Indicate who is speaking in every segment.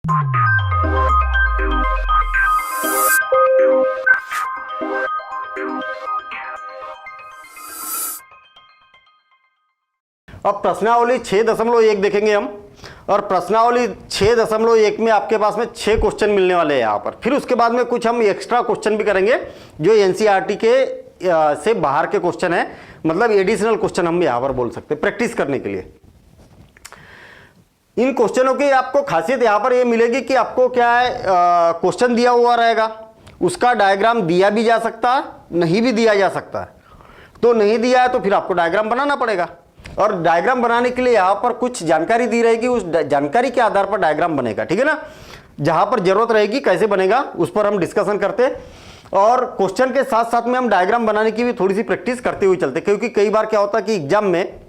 Speaker 1: अब प्रश्नावली 6.1 देखेंगे हम, और प्रश्नावली 6.1 में आपके पास में 6 क्वेश्चन मिलने वाले हैं यहाँ पर। फिर उसके बाद में कुछ हम एक्स्ट्रा क्वेश्चन भी करेंगे जो एनसीईआरटी के से बाहर के क्वेश्चन है, मतलब एडिशनल क्वेश्चन हम यहाँ पर बोल सकते हैं प्रैक्टिस करने के लिए। इन क्वेश्चनों की आपको खासियत यहाँ पर ये मिलेगी कि आपको क्या है, क्वेश्चन दिया हुआ रहेगा, उसका डायग्राम दिया भी जा सकता है, नहीं भी दिया जा सकता है। तो नहीं दिया है तो फिर आपको डायग्राम बनाना पड़ेगा, और डायग्राम बनाने के लिए यहाँ पर कुछ जानकारी दी रहेगी, उस जानकारी के आधार पर डायग्राम बनेगा, ठीक है ना। जहाँ पर जरूरत रहेगी कैसे बनेगा उस पर हम डिस्कशन करते हैं, और क्वेश्चन के साथ साथ में हम डायग्राम बनाने की भी थोड़ी सी प्रैक्टिस करते हुए चलते, क्योंकि कई बार क्या होता है कि एग्जाम में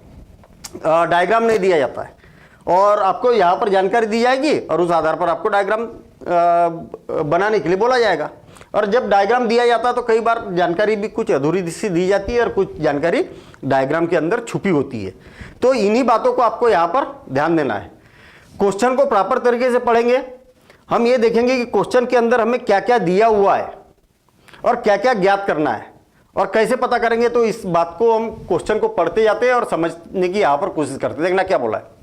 Speaker 1: डायग्राम नहीं दिया जाता है, और आपको यहाँ पर जानकारी दी जाएगी और उस आधार पर आपको डायग्राम बनाने के लिए बोला जाएगा। और जब डायग्राम दिया जाता है तो कई बार जानकारी भी कुछ अधूरी सी दी जाती है और कुछ जानकारी डायग्राम के अंदर छुपी होती है। तो इन्हीं बातों को आपको यहाँ पर ध्यान देना है। क्वेश्चन को प्रॉपर तरीके से पढ़ेंगे, हम ये देखेंगे कि क्वेश्चन के अंदर हमें क्या क्या दिया हुआ है और क्या क्या ज्ञात करना है, और कैसे पता करेंगे। तो इस बात को हम क्वेश्चन को पढ़ते जाते हैं और समझने की यहाँ पर कोशिश करते हैं। देखना क्या बोला है,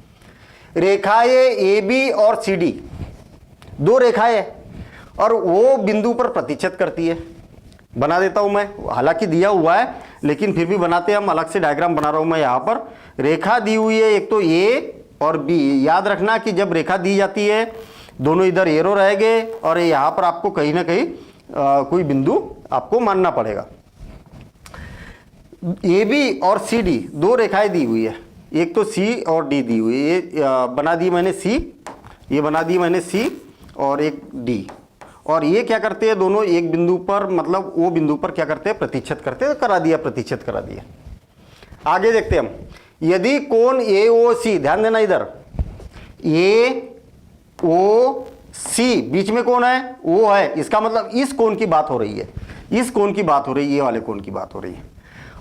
Speaker 1: रेखाएं ए बी और सी डी, दो रेखाएं और वो बिंदु पर प्रतिच्छेद करती है। बना देता हूं मैं, हालांकि दिया हुआ है लेकिन फिर भी बनाते हैं हम, अलग से डायग्राम बना रहा हूं मैं। यहाँ पर रेखा दी हुई है, एक तो ए और बी। याद रखना कि जब रेखा दी जाती है दोनों इधर एरो रहेंगे, और यहाँ पर आपको कहीं ना कहीं कोई बिंदु आपको मानना पड़ेगा। ए बी और सी डी दो रेखाएं दी हुई है, एक तो सी और डी दी हुई है। ये बना दी मैंने सी, ये बना दी मैंने सी और एक डी, और ये क्या करते हैं दोनों एक बिंदु पर, मतलब वो बिंदु पर क्या करते हैं, प्रतिच्छेद करते हैं। करा दिया, प्रतिच्छेद करा दिया। आगे देखते हैं हम, यदि कोण ए ओ सी, ध्यान देना इधर, ए ओ सी बीच में कौन है, वो है, इसका मतलब इस कोण की बात हो रही है, इस कोण की बात हो रही है, ये वाले कोण की बात हो रही है।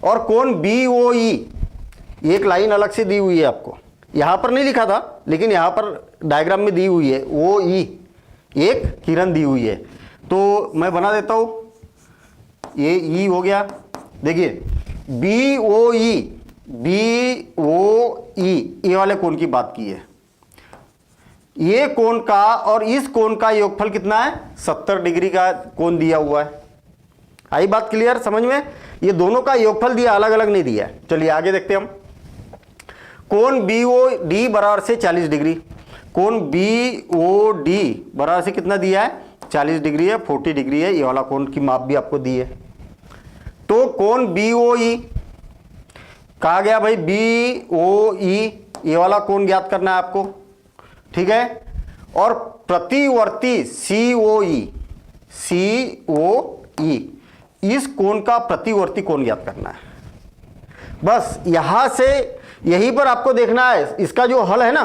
Speaker 1: और कोण बी ओ ई, एक लाइन अलग से दी हुई है आपको, यहां पर नहीं लिखा था लेकिन यहां पर डायग्राम में दी हुई है, ओ ई, एक किरण दी हुई है। तो मैं बना देता हूं, ये ई हो गया। देखिए बी ओ ई, बी ओ ई, ये वाले कोण की बात की है। ये कोण का और इस कोण का योगफल कितना है, 70 डिग्री का कोण दिया हुआ है। आई बात क्लियर समझ में। ये दोनों का योगफल दिया, अलग अलग नहीं दिया है। चलिए आगे देखते हैं हम। कोण बी ओ डी बराबर से 40 डिग्री, कोण बी ओ डी बराबर से कितना दिया है, 40 डिग्री है, 40 डिग्री है। ये वाला कोण की माप भी आपको दी है। तो कोण बी ओ ई कहा गया भाई, बी ओ ई, ये वाला कोण ज्ञात करना है आपको, ठीक है। और प्रतिवर्ती सी ओ ई, सी ओ ई, इस कोण का प्रतिवर्ती कोण ज्ञात करना है। बस यहां से यहीं पर आपको देखना है, इसका जो हल है ना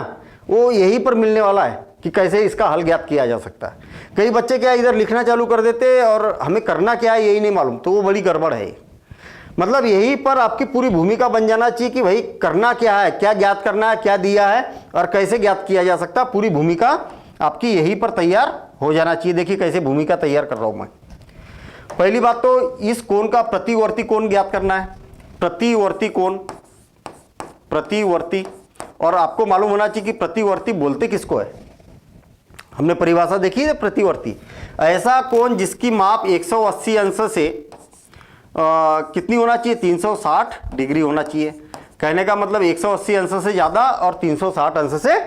Speaker 1: वो यहीं पर मिलने वाला है कि कैसे इसका हल ज्ञात किया जा सकता है। कई बच्चे क्या इधर लिखना चालू कर देते हैं और हमें करना क्या है यही नहीं मालूम, तो वो बड़ी गड़बड़ है। मतलब यहीं पर आपकी पूरी भूमिका बन जाना चाहिए कि भाई करना क्या है, क्या ज्ञात करना है, क्या दिया है और कैसे ज्ञात किया जा सकता है। पूरी भूमिका आपकी यहीं पर तैयार हो जाना चाहिए। देखिए कैसे भूमिका तैयार कर रहा हूं मैं। पहली बात तो इस कोण का प्रतिवर्ती कोण ज्ञात करना है, प्रतिवर्ती कोण, प्रतिवर्ती। और आपको मालूम होना चाहिए कि प्रतिवर्ती बोलते किसको है। हमने परिभाषा देखी है प्रतिवर्ती, ऐसा कोण जिसकी माप 180 अंश से कितनी होना चाहिए, 360 डिग्री होना चाहिए। कहने का मतलब 180 अंश से ज्यादा और 360 अंश से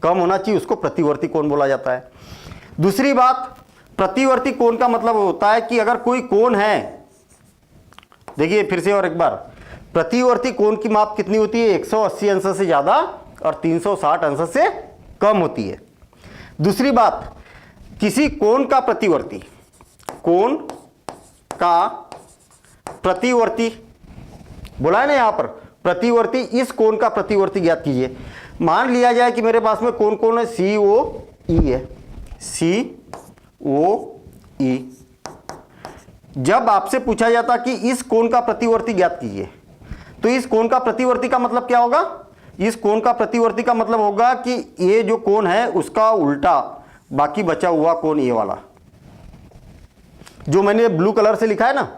Speaker 1: कम होना चाहिए, उसको प्रतिवर्ती कोण बोला जाता है। दूसरी बात, प्रतिवर्ती कोण का मतलब होता है कि अगर कोई कोण है, देखिए फिर से और एक बार, प्रतिवर्ती कोण की माप कितनी होती है, 180 अंश से ज्यादा और 360 अंश से कम होती है। दूसरी बात, किसी कोण का प्रतिवर्ती, कोण का प्रतिवर्ती बोला है ना यहां पर, प्रतिवर्ती, इस कोण का प्रतिवर्ती ज्ञात कीजिए। मान लिया जाए कि मेरे पास में कौन कौन है, सी ओ ई है, सी ओ ई। जब आपसे पूछा जाता कि इस कोण का प्रतिवर्ती ज्ञात कीजिए, तो इस कोण का प्रतिवर्ती का मतलब क्या होगा, इस कोण का प्रतिवर्ती का मतलब होगा कि ये जो कोण है उसका उल्टा बाकी बचा हुआ कोण ये वाला, जो मैंने ब्लू कलर से लिखा है ना,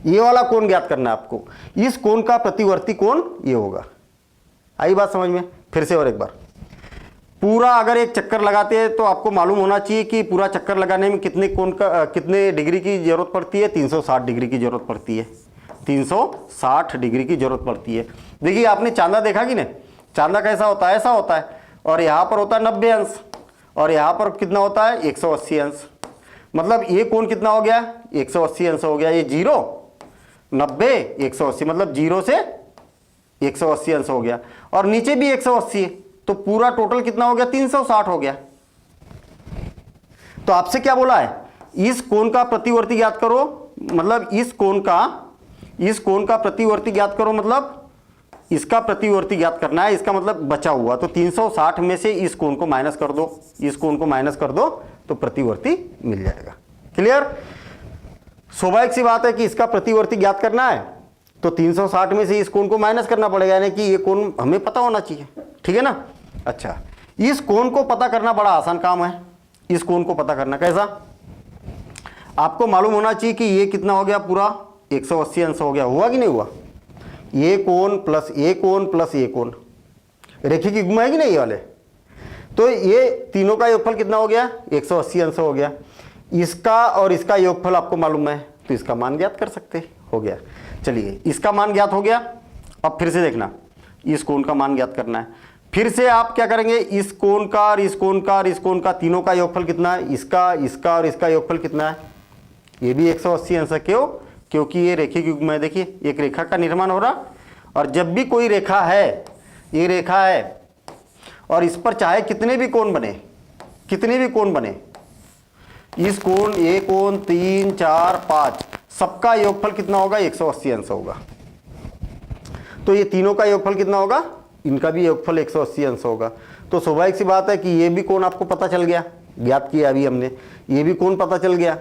Speaker 1: ये वाला कोण ज्ञात करना है आपको। इस कोण का प्रतिवर्ती कोण ये होगा। आई बात समझ में? फिर से और एक बार, पूरा अगर एक चक्कर लगाते हैं तो आपको मालूम होना चाहिए कि पूरा चक्कर लगाने में कितने कोण का कितने डिग्री की जरूरत पड़ती है। 360 डिग्री की जरूरत पड़ती है। 360 डिग्री की जरूरत पड़ती है। देखिए आपने चांदा देखा कि नहीं, चांदा कैसा होता है? ऐसा होता है, और यहाँ पर होता है 90 अंश, और यहाँ पर कितना होता है? 180 अंश। मतलब ये कोण कितना हो गया? 180 अंश हो गया। ये 0 90 180, मतलब 0 से 180 अंश हो गया, और नीचे भी 180, तो पूरा टोटल कितना हो गया? 360 हो गया। तो आपसे क्या बोला है? इस कोण का प्रतिवर्ती ज्ञात करो, मतलब इस कोण का प्रतिवर्ती ज्ञात करो, मतलब इसका प्रतिवर्ती ज्ञात करना है। इसका मतलब बचा हुआ, तो 360 में से इस कोण को माइनस कर दो, इस कोण को माइनस कर दो, तो प्रतिवर्ती मिल जाएगा। क्लियर? स्वाभाविक सी बात है कि इसका प्रतिवर्ती ज्ञात करना है, तो 360 में से इस कोण को माइनस करना पड़ेगा, यानी कि ये कोण हमें पता होना चाहिए। ठीक है ना? अच्छा, इस कोण को पता करना बड़ा आसान काम है। इस कोण को पता करना कैसा? आपको मालूम होना चाहिए कि ये कितना हो गया? पूरा 180 अंश हो गया। हुआ कि नहीं हुआ? ये कोण प्लस ये कोण प्लस ये कोण रेखिक युग्म है कि नहीं ये वाले? तो ये तीनों का योगफल कितना हो गया? 180 अंश हो गया। इसका और इसका योगफल आपको मालूम है, तो इसका मान ज्ञात कर सकते। हो गया। चलिए, इसका मान ज्ञात हो गया। अब फिर से देखना, इस कोण का मान ज्ञात करना है। फिर से आप क्या करेंगे? इस कोण का और इस कोण का और इस कोण का, तीनों का योगफल कितना है? इसका, इसका और इसका योगफल कितना है? ये भी 180 अंश है। क्यों? क्योंकि ये रेखिक युग्म है। देखिए, एक रेखा का निर्माण हो रहा, और जब भी कोई रेखा है, ये रेखा है, और इस पर चाहे कितने भी कोण बने, कितने भी कोण बने, इस कोण, ये कोण, 3 4 5, सबका योगफल कितना होगा? 180 अंश होगा। तो ये तीनों का योगफल कितना होगा? इनका भी योगफल 180 अंश होगा। तो स्वाभाविक सी बात है कि ये भी कोण आपको पता चल गया, ज्ञात किया अभी हमने, ये भी कोण पता चल गया,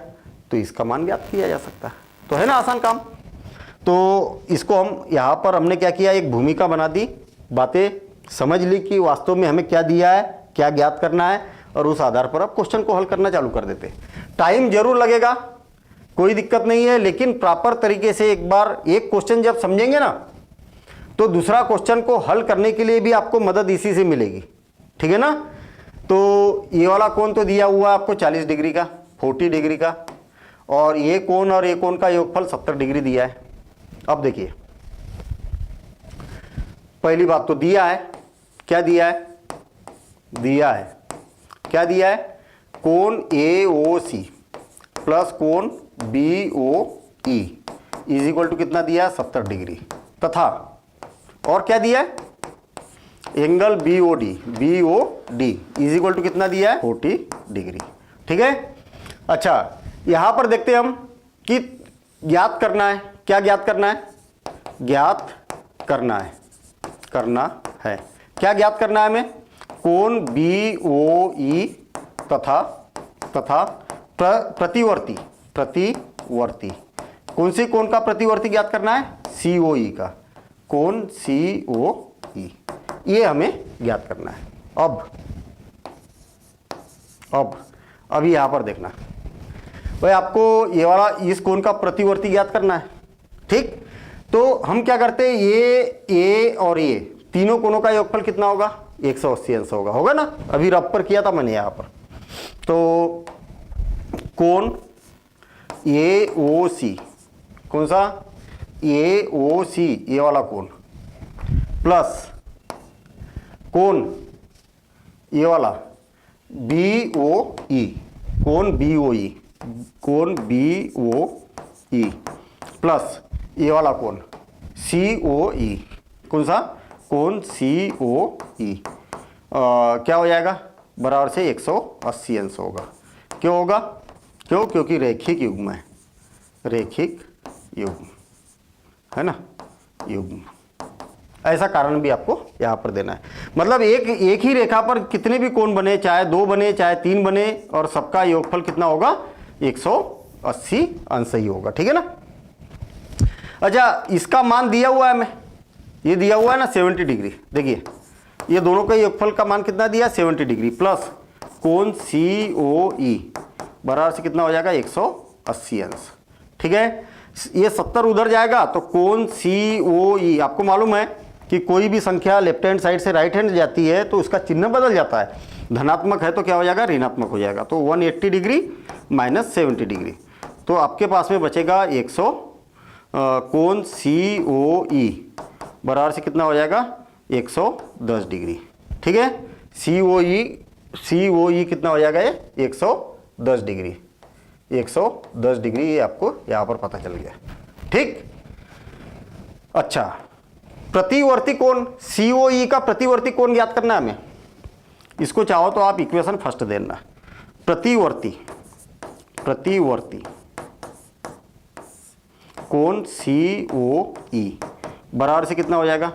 Speaker 1: तो इसका मान ज्ञात किया जा सकता है। तो है ना आसान काम? तो इसको हम यहाँ पर हमने क्या किया? एक भूमिका बना दी, बातें समझ ली कि वास्तव में हमें क्या दिया है, क्या ज्ञात करना है, और उस आधार पर आप क्वेश्चन को हल करना चालू कर देते। टाइम जरूर लगेगा, कोई दिक्कत नहीं है, लेकिन प्रॉपर तरीके से एक बार एक क्वेश्चन जब समझेंगे ना, तो दूसरा क्वेश्चन को हल करने के लिए भी आपको मदद इसी से मिलेगी। ठीक है ना? तो ये वाला कोण तो दिया हुआ है आपको 40 डिग्री का, 40 डिग्री का, और ये कोण और ये कोण का योगफल 70 डिग्री दिया है। अब देखिए, पहली बात तो दिया है, क्या दिया है? दिया है, क्या दिया है? कोण AOC प्लस कोण BOE इज इक्वल टू कितना दिया? 70 डिग्री। तथा और क्या दिया है? Angle BOD is equal to कितना दिया है? 40 डिग्री। ठीक है? अच्छा, यहां पर देखते हैं हम कि ज्ञात करना है। क्या ज्ञात करना है? ज्ञात करना है, क्या ज्ञात करना है हमें? कोण BOE तथा प्रतिवर्ती कौन सी कोण का प्रतिवर्ती ज्ञात करना है? COE का, कोण COE, ये हमें ज्ञात करना है। अब यहां पर देखना भाई, आपको ये वाला इस कोण का प्रतिवर्ती ज्ञात करना है। ठीक? तो हम क्या करते हैं? ये और ये तीनों कोणों का योगफल कितना होगा? 180 अंश होगा ना? अभी रब पर किया था मैंने यहां पर। तो कोण AOC, कौन सा? AOC, ये वाला कोण, प्लस कोण ये वाला BOE, कोण BOE प्लस ये वाला कोण COE, कौन सा? कोण COE, क्या हो जाएगा? बराबर से 180 अंश होगा। क्यों होगा? क्यों? क्योंकि रेखिक युग्म है, रेखिक युग्म है ना, युग्म। ऐसा कारण भी आपको यहाँ पर देना है। मतलब एक ही रेखा पर कितने भी कोण बने, चाहे 2 बने चाहे 3 बने, और सबका योगफल कितना होगा? 180 अंश ही होगा। ठीक है ना? अच्छा, इसका मान दिया हुआ है हमें, ये दिया हुआ है ना 70 डिग्री। देखिए, ये दोनों का योगफल का मान कितना दिया? 70 डिग्री प्लस कोण COE बराबर से कितना हो जाएगा 180 अंश। ठीक है, ये 70 उधर जाएगा तो कोण COE, आपको मालूम है कि कोई भी संख्या लेफ्ट हैंड साइड से राइट हैंड जाती है तो उसका चिन्ह बदल जाता है, धनात्मक है तो क्या हो जाएगा ऋणात्मक हो जाएगा। तो 180 डिग्री माइनस 70 डिग्री, तो आपके पास में बचेगा 100 कोण COE बराबर से कितना हो जाएगा 110 डिग्री। ठीक है, COE कितना हो जाएगा ये 110 डिग्री, 110 डिग्री ये आपको यहाँ पर पता चल गया। ठीक, अच्छा प्रतिवर्ती कोण COE का प्रतिवर्ती कोण ज्ञात करना है हमें। इसको चाहो तो आप इक्वेशन फर्स्ट देना, प्रतिवर्ती कोण COE बराबर से कितना हो जाएगा।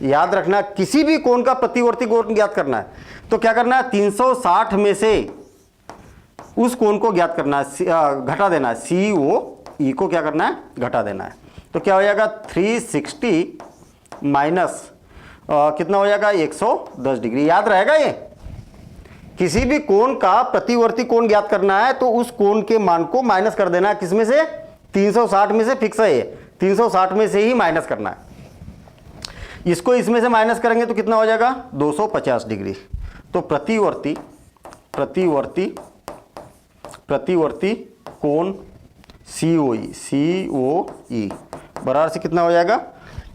Speaker 1: याद रखना किसी भी कोण का प्रतिवर्ती कोण ज्ञात करना है तो क्या करना है 360 में से उस कोण को ज्ञात करना है, घटा देना है, COE को क्या करना है घटा देना है। तो क्या हो जाएगा 360 माइनस कितना हो जाएगा 110 डिग्री। याद रहेगा ये, किसी भी कोण का प्रतिवर्ती कोण ज्ञात करना है तो उस कोण के मान को माइनस कर देना है, किसमें से 360 में से, फिक्स है ये 360 में से ही माइनस करना है। इसको इसमें से माइनस करेंगे तो कितना हो जाएगा 250 डिग्री। तो प्रतिवर्ती कोण COE बराबर से कितना हो जाएगा,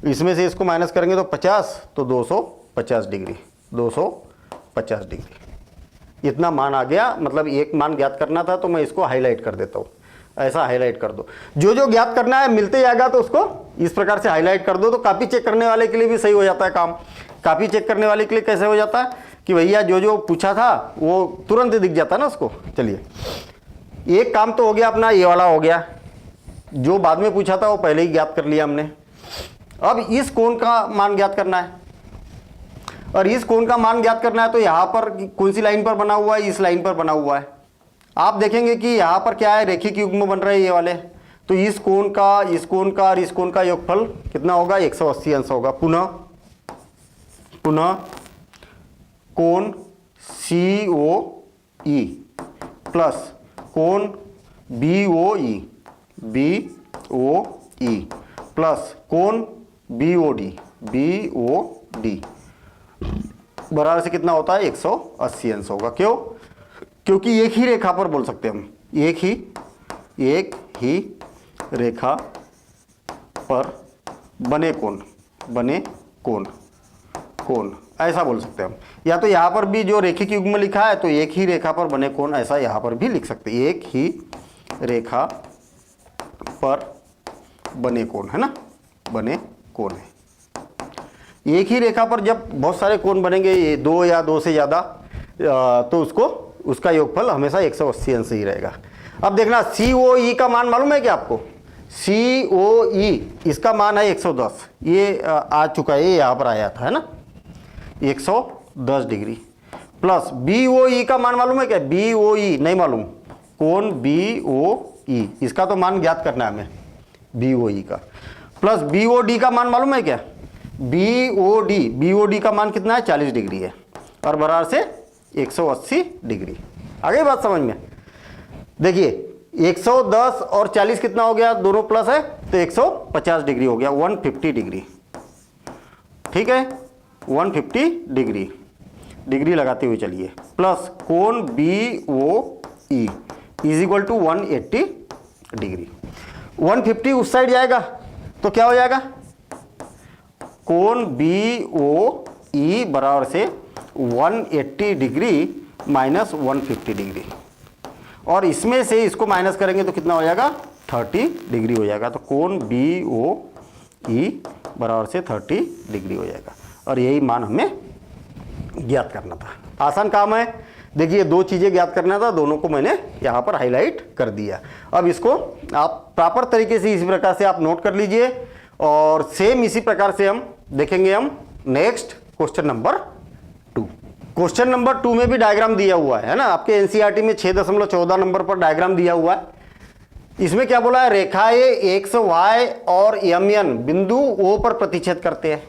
Speaker 1: इसमें से इसको माइनस करेंगे तो 50, तो 250 डिग्री, 250 डिग्री इतना मान आ गया। मतलब एक मान ज्ञात करना था तो मैं इसको हाईलाइट कर देता हूँ, ऐसा हाईलाइट कर दो, जो जो ज्ञात करना है मिलते जाएगा तो उसको इस प्रकार से हाईलाइट कर दो। तो कॉपी चेक करने वाले के लिए भी सही हो जाता है काम। कॉपी चेक करने वाले के लिए कैसे हो जाता है कि भैया जो जो पूछा था वो तुरंत दिख जाता है ना उसको। चलिए एक काम तो हो गया अपना, ये वाला हो गया, जो बाद में पूछा था वो पहले ही ज्ञात कर लिया हमने। अब इस कोण का मान ज्ञात करना है, और इस कोण का मान ज्ञात करना है तो यहाँ पर कौन सी लाइन पर बना हुआ है, इस लाइन पर बना हुआ है। आप देखेंगे कि यहाँ पर क्या है, रेखिक युग्म बन रहे हैं ये वाले, तो इस कोण का और इस कोण का योगफल कितना होगा 180 अंश होगा। पुनः कोण COE प्लस कोण BOE प्लस कोण BOD बराबर से कितना होता है 180 अंश होगा। क्यों? क्योंकि एक ही रेखा पर बोल सकते हैं हम, एक ही रेखा पर बने कोण ऐसा बोल सकते हैं हम। या तो यहाँ पर भी जो रेखिक युग्म लिखा है तो एक ही रेखा पर बने कोण, ऐसा यहाँ पर भी लिख सकते हैं, एक ही रेखा पर बने कोण, है ना, बने कोण है। एक ही रेखा पर जब बहुत सारे कोण बनेंगे, ये दो या दो से ज़्यादा, तो उसका योगफल हमेशा 180 अंश ही रहेगा। अब देखना COE का मान मालूम है क्या आपको? COE इसका मान है 110, ये आ चुका है, ये यहाँ पर आया था, है ना, 110 डिग्री। प्लस BOE का मान मालूम है क्या? BOE नहीं मालूम, कोण BOE इसका तो मान ज्ञात करना है हमें, BOE का। प्लस BOD का मान मालूम है क्या? BOD का मान कितना है 40 डिग्री है, और बराबर से 180 डिग्री। आ गई बात समझ में? देखिए 110 और 40 कितना हो गया, दोनों प्लस है तो 150 डिग्री हो गया, 150 डिग्री। ठीक है, 150 डिग्री लगाते हुए चलिए। प्लस कोण BOE is equal to 180 degree. 150 उस साइड जाएगा तो क्या हो जाएगा, कोण BOE बराबर से 180 डिग्री माइनस 150 डिग्री, और इसमें से इसको माइनस करेंगे तो कितना हो जाएगा 30 डिग्री हो जाएगा। तो कोण BOE बराबर से 30 डिग्री हो जाएगा, और यही मान हमें ज्ञात करना था। आसान काम है। देखिए दो चीज़ें ज्ञात करना था, दोनों को मैंने यहाँ पर हाईलाइट कर दिया। अब इसको आप प्रॉपर तरीके से इसी प्रकार से आप नोट कर लीजिए, और सेम इसी प्रकार से हम देखेंगे हम next question number 2। Question number 2 में भी डायग्राम दिया हुआ है ना, आपके एनसीईआरटी में 6.14 नंबर पर डायग्राम दिया हुआ है। इसमें क्या बोला है, रेखाएं x, y और mn बिंदु O पर प्रतिच्छेद करते हैं।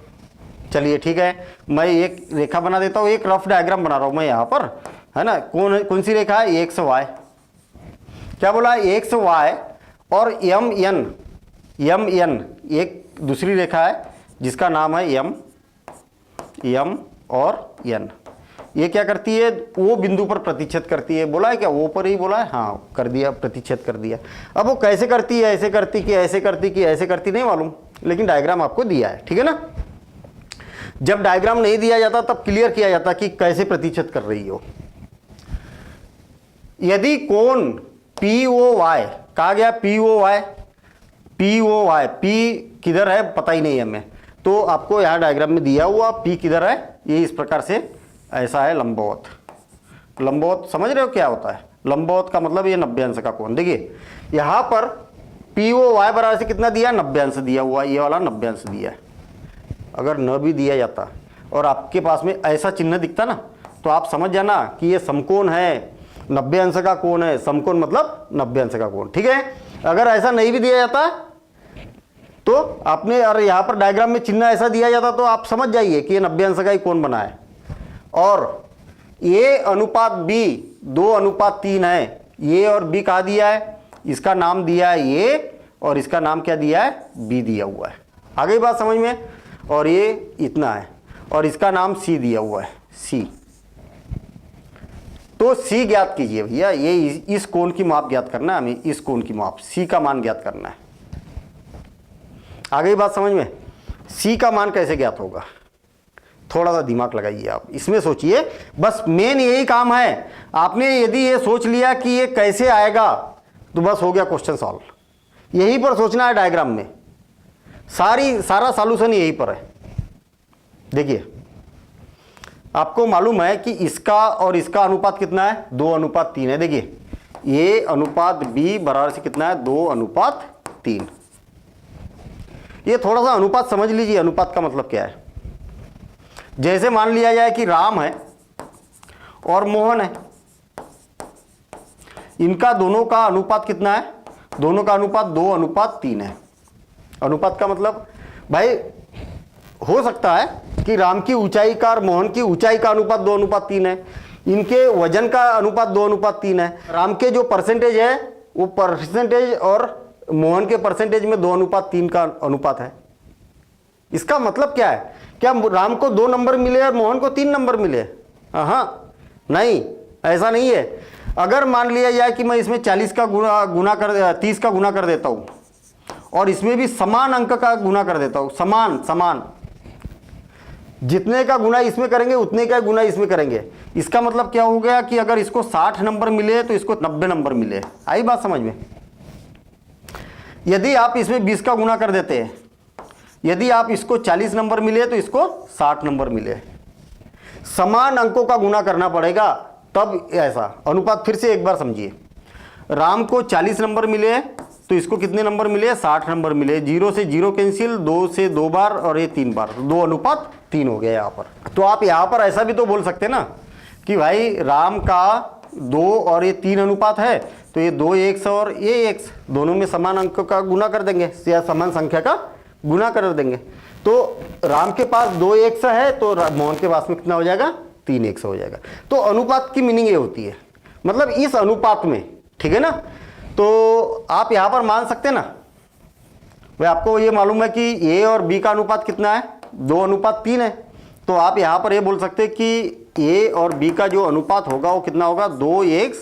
Speaker 1: चलिए ठीक है, मैं एक रेखा बना देता हूँ, एक रफ डायग्राम बना रहा हूँ मैं यहाँ पर, है ना। कौन सी रेखा है, एक्स वाई, क्या बोला, एक्स वाई और एम एन एक दूसरी रेखा है जिसका नाम है एम और एन। ये क्या करती है, वो बिंदु पर प्रतिच्छेद करती है। बोला है क्या, वो पर ही बोला है, हाँ कर दिया, प्रतिच्छेद कर दिया। अब वो कैसे करती है, ऐसे करती कि ऐसे करती कि ऐसे करती, नहीं मालूम, लेकिन डायग्राम आपको दिया है, ठीक है ना। जब डायग्राम नहीं दिया जाता तब क्लियर किया जाता कि कैसे प्रतिच्छेद कर रही हो। यदि कोण POY, कहा गया POY, P किधर है पता ही नहीं है हमें, तो आपको यहाँ डायग्राम में दिया हुआ P किधर है, ये इस प्रकार से ऐसा है लंबवत। लंबवत समझ रहे हो क्या होता है, लंबवत का मतलब ये 90 अंश का कोण। देखिए यहाँ पर POY बराबर से कितना दिया, 90 अंश दिया हुआ, ये वाला 90 अंश दिया है। अगर न भी दिया जाता और आपके पास में ऐसा चिन्ह दिखता ना, तो आप समझ जाना कि ये समकोण है, 90 अंश का कोण है, समकोण मतलब 90 अंश का कोण, ठीक है। अगर ऐसा नहीं भी दिया जाता तो आपने, और यहाँ पर डायग्राम में चिन्ह ऐसा दिया जाता तो आप समझ जाइए कि ये 90 अंश का ही कोण बना है। और A अनुपात B 2:3 है, A और B कहा दिया है, इसका नाम दिया है A और इसका नाम क्या दिया है, B दिया हुआ है। आ गई बात समझ में। और ये इतना है और इसका नाम C दिया हुआ है, C। तो C ज्ञात कीजिए भैया, ये इस कोण की माप ज्ञात करना है हमें, इस कोण की माप, C का मान ज्ञात करना है। आ गई बात समझ में। C का मान कैसे ज्ञात होगा, थोड़ा सा दिमाग लगाइए आप, इसमें सोचिए, बस मेन यही काम है। आपने यदि ये सोच लिया कि ये कैसे आएगा तो बस हो गया क्वेश्चन सॉल्व। यहीं पर सोचना है, डायग्राम में सारा सॉल्यूशन यहीं पर है। देखिए आपको मालूम है कि इसका और इसका अनुपात कितना है, 2:3 है। देखिए ये अनुपात B बराबर से कितना है, 2:3। ये थोड़ा सा अनुपात समझ लीजिए, अनुपात का मतलब क्या है। जैसे मान लिया जाए कि राम है और मोहन है, इनका दोनों का अनुपात कितना है, दोनों का अनुपात 2:3 है। अनुपात का मतलब भाई हो सकता है कि राम की ऊंचाई का और मोहन की ऊंचाई का अनुपात 2:3 है, इनके वजन का अनुपात 2:3 है। राम के जो परसेंटेज है वो परसेंटेज और मोहन के परसेंटेज में 2:3 का अनुपात है। इसका मतलब क्या है, क्या राम को 2 नंबर मिले और मोहन को 3 नंबर मिले? हाँ नहीं, ऐसा नहीं है। अगर मान लिया जाए कि मैं इसमें 40 का गुना कर 30 का गुना कर देता हूँ और इसमें भी समान अंक का गुना कर देता हूँ, समान जितने का गुना इसमें करेंगे उतने का गुना इसमें करेंगे, इसका मतलब क्या हो गया कि अगर इसको 60 नंबर मिले तो इसको 90 नंबर मिले। आई बात समझ में। यदि आप इसमें 20 का गुना कर देते हैं, यदि आप इसको 40 नंबर मिले तो इसको 60 नंबर मिले, समान अंकों का गुना करना पड़ेगा तब ऐसा अनुपात। फिर से एक बार समझिए, राम को 40 नंबर मिले तो इसको कितने नंबर मिले, 60 नंबर मिले। 0 से 0 कैंसिल, 2 से 2 बार और ये 3 बार, 2:3 हो गया यहाँ पर। तो आप यहाँ पर ऐसा भी तो बोल सकते ना कि भाई राम का 2 और ये 3 अनुपात है, तो ये 2x और ये x दोनों में समान अंक का गुना कर देंगे या समान संख्या का गुना कर देंगे। तो राम के पास 2x है तो मोहन के पास में कितना हो जाएगा, 3x हो जाएगा। तो अनुपात की मीनिंग ये होती है, मतलब इस अनुपात में, ठीक है ना। तो आप यहाँ पर मान सकते हैं ना, भाई आपको ये मालूम है कि A और B का अनुपात कितना है, 2:3 है। तो आप यहाँ पर ये बोल सकते हैं कि A और B का जो अनुपात होगा वो कितना होगा, 2x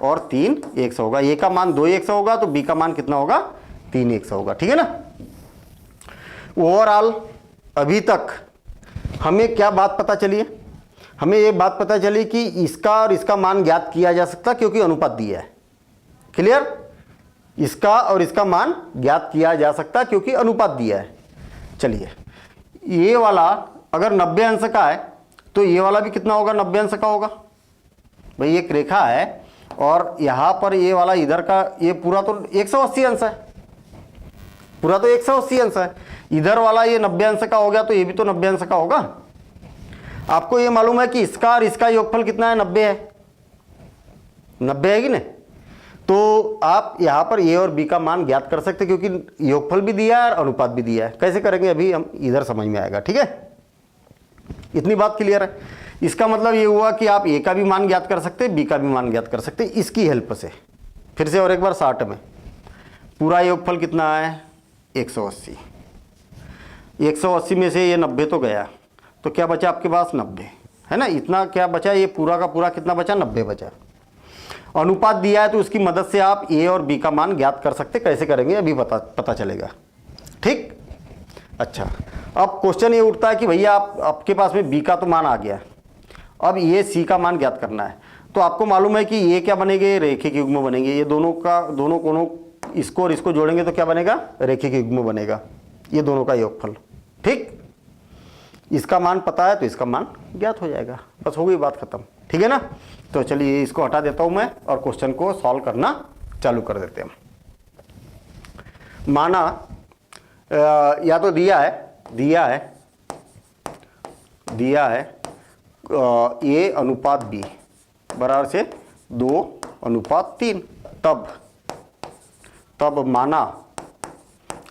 Speaker 1: और 3x होगा। A का मान 2x होगा तो B का मान कितना होगा, 3x होगा, ठीक है ना। ओवरऑल अभी तक हमें क्या बात पता चली है, हमें ये बात पता चली कि इसका और इसका मान ज्ञात किया जा सकता क्योंकि अनुपात दिया है। क्लियर, इसका और इसका मान ज्ञात किया जा सकता क्योंकि अनुपात दिया है। चलिए ये वाला अगर 90 अंश का है तो ये वाला भी कितना होगा, 90 अंश का होगा। भाई एक रेखा है और यहाँ पर ये वाला इधर का ये पूरा तो 180 अंश है, पूरा तो 180 अंश है। इधर वाला ये 90 अंश का हो गया तो ये भी तो 90 अंश का होगा। आपको ये मालूम है कि इसका और इसका योगफल कितना है, 90 है, 90 है कि नहीं। तो आप यहाँ पर A और B का मान ज्ञात कर सकते क्योंकि योगफल भी दिया है और अनुपात भी दिया है। कैसे करेंगे अभी हम इधर समझ में आएगा, ठीक है। इतनी बात क्लियर है। इसका मतलब ये हुआ कि आप ए का भी मान ज्ञात कर सकते, बी का भी मान ज्ञात कर सकते इसकी हेल्प से। फिर से और एक बार 60 में पूरा योगफल कितना है 180। 180 में से ये 90 तो गया, तो क्या बचा आपके पास 90 है ना। इतना क्या बचा, ये पूरा का पूरा कितना बचा 90 बचा। अनुपात दिया है तो उसकी मदद से आप ए और बी का मान ज्ञात कर सकते, कैसे करेंगे अभी पता चलेगा। ठीक, अच्छा अब क्वेश्चन ये उठता है कि भैया आपके पास में बी का तो मान आ गया, अब ये सी का मान ज्ञात करना है। तो आपको मालूम है कि ये क्या बनेंगे, रेखिक युग्म बनेंगे। ये दोनों कोनों इसको और इसको जोड़ेंगे तो क्या बनेगा, रेखिक युग्म बनेगा, ये दोनों का योगफल। ठीक, इसका मान पता है तो इसका मान ज्ञात हो जाएगा, बस हो गई बात खत्म। ठीक है ना। तो चलिए इसको हटा देता हूं मैं और क्वेश्चन को सॉल्व करना चालू कर देते हैं। माना या तो दिया है ए अनुपात बी बराबर से 2:3, तब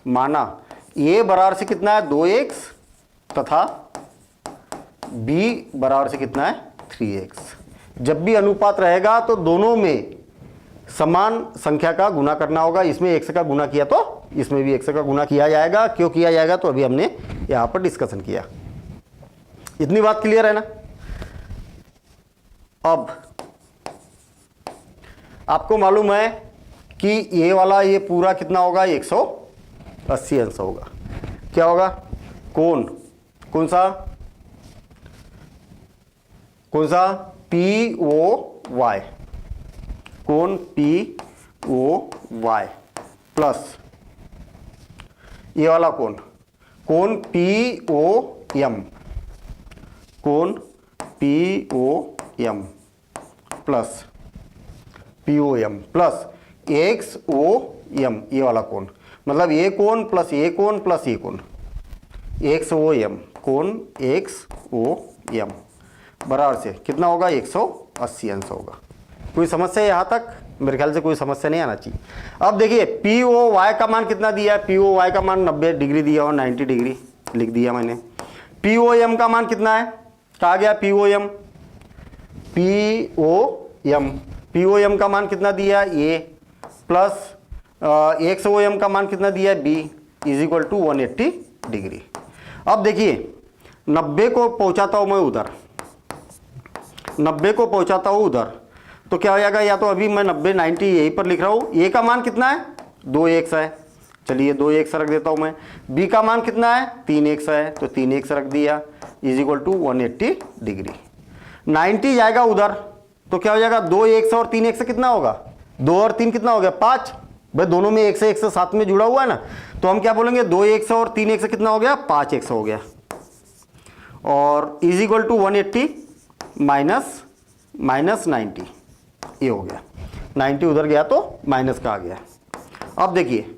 Speaker 1: माना ए बराबर से कितना है 2x तथा बी बराबर से कितना है 3x। जब भी अनुपात रहेगा तो दोनों में समान संख्या का गुना करना होगा। इसमें x का गुना किया तो इसमें भी x का गुना किया जाएगा। क्यों किया जाएगा तो अभी हमने यहां पर डिस्कशन किया। इतनी बात क्लियर है ना। अब आपको मालूम है कि ये वाला ये पूरा कितना होगा 180 अंश होगा। क्या होगा, कौन सा POY, कोण POY प्लस ये वाला कोण POM, plus POM plus XOM, ये वाला कोण, मतलब ये कोण प्लस ये कोण प्लस ये कोण, XOM, कोण XOM बराबर से कितना होगा 180 अंश होगा। कोई समस्या है यहाँ तक? मेरे ख्याल से कोई समस्या नहीं आना चाहिए। अब देखिए POY का मान कितना दिया है, POY का मान 90 डिग्री दिया और 90 डिग्री लिख दिया मैंने। POM का मान कितना है, कहा गया POM का मान कितना दिया A प्लस XOM का मान कितना दिया B is equal to 180 degree. अब देखिए 90 को पहुंचाता हूं मैं उधर, 90 को पहुंचाता हूं उधर, तो क्या हो जाएगा, या तो अभी मैं 90 यहीं पर लिख रहा हूं। A का मान कितना है 2x है, चलिए 2x रख देता हूं मैं। B का मान कितना है 3x है, तो 3x रख दिया इज इक्वल टू 180 डिग्री। 90 जाएगा उधर तो क्या हो जाएगा 2x और 3x कितना होगा, 2 और 3 कितना हो गया 5। भाई दोनों में 1 से साथ में जुड़ा हुआ है ना, तो हम क्या बोलेंगे 2x और 3x कितना हो गया 5x हो गया, और इज इक्वल टू 180 माइनस 90, ये हो गया। 90 उधर गया तो माइनस का आ गया। अब देखिए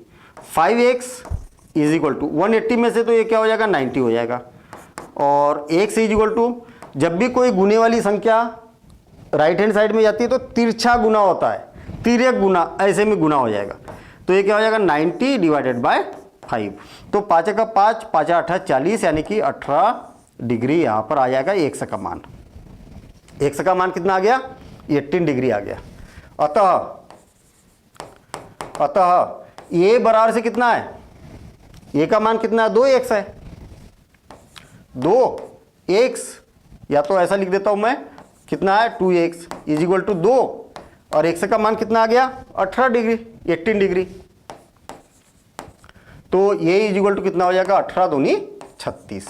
Speaker 1: 5x इज इक्वल टू 180 में से तो ये क्या हो जाएगा 90 हो जाएगा, और x इज इक्वल टू, जब भी कोई गुने वाली संख्या राइट हैंड साइड में जाती है तो तिरछा गुना होता है, तिर्यक गुना, ऐसे में गुना हो जाएगा। तो ये क्या हो जाएगा 90 डिवाइडेड बाय 5, तो 5 का 5, 5 8 40, यानी कि 18 डिग्री यहाँ पर आ जाएगा x का मान। x का मान कितना आ गया 18 डिग्री आ गया। अतः ये बराबर से कितना है, ये का मान कितना है 2x है, 2x, या तो ऐसा लिख देता हूं मैं, कितना है 2x इज इक्वल टू 2, और x का मान कितना आ गया 18 डिग्री, 18 डिग्री, तो ये इज इक्वल टू कितना हो जाएगा 18 दूनी 36।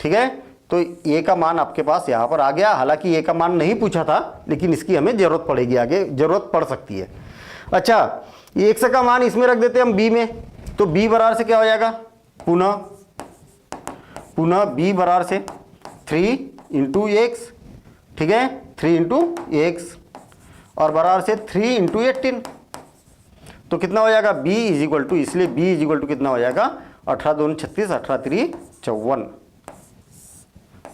Speaker 1: ठीक है, तो ये का मान आपके पास यहाँ पर आ गया। हालांकि ये का मान नहीं पूछा था, लेकिन इसकी हमें जरूरत पड़ेगी, आगे जरूरत पड़ सकती है। अच्छा, ये x का मान इसमें रख देते हैं हम b में, तो b बराबर से क्या हो जाएगा, पुनः b बराबर से 3 इंटू x, ठीक है 3 इंटू x, और बराबर से 3 इंटू 18, तो कितना हो जाएगा b इज इक्वल टू, इसलिए b इज इक्वल टू कितना हो जाएगा 18 दूनी 36, 18 3 54।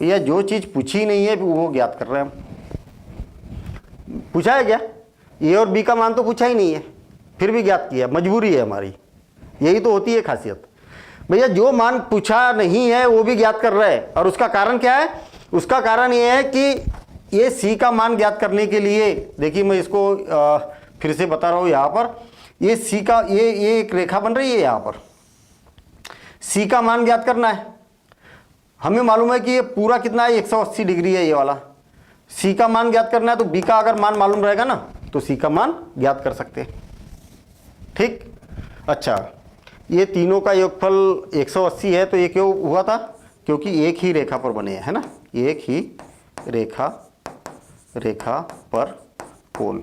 Speaker 1: यह जो चीज़ पूछी नहीं है वो ज्ञात कर रहे हैं हम। पूछा है क्या, ए और बी का मान तो पूछा ही नहीं है, फिर भी ज्ञात किया, मजबूरी है हमारी, यही तो होती है खासियत। भैया जो मान पूछा नहीं है वो भी ज्ञात कर रहे हैं, और उसका कारण क्या है, उसका कारण ये है कि ये सी का मान ज्ञात करने के लिए, देखिए मैं इसको फिर से बता रहा हूँ, यहाँ पर ये सी का ये एक रेखा बन रही है, यहाँ पर सी का मान ज्ञात करना है। हमें मालूम है कि ये पूरा कितना है, 180 डिग्री है ये वाला। सी का मान ज्ञात करना है तो बी का अगर मान मालूम रहेगा ना तो सी का मान ज्ञात कर सकते हैं। ठीक, अच्छा, ये तीनों का योगफल 180 है, तो ये क्यों हुआ था? क्योंकि एक ही रेखा पर बने हैं, है ना, एक ही रेखा पर कोण,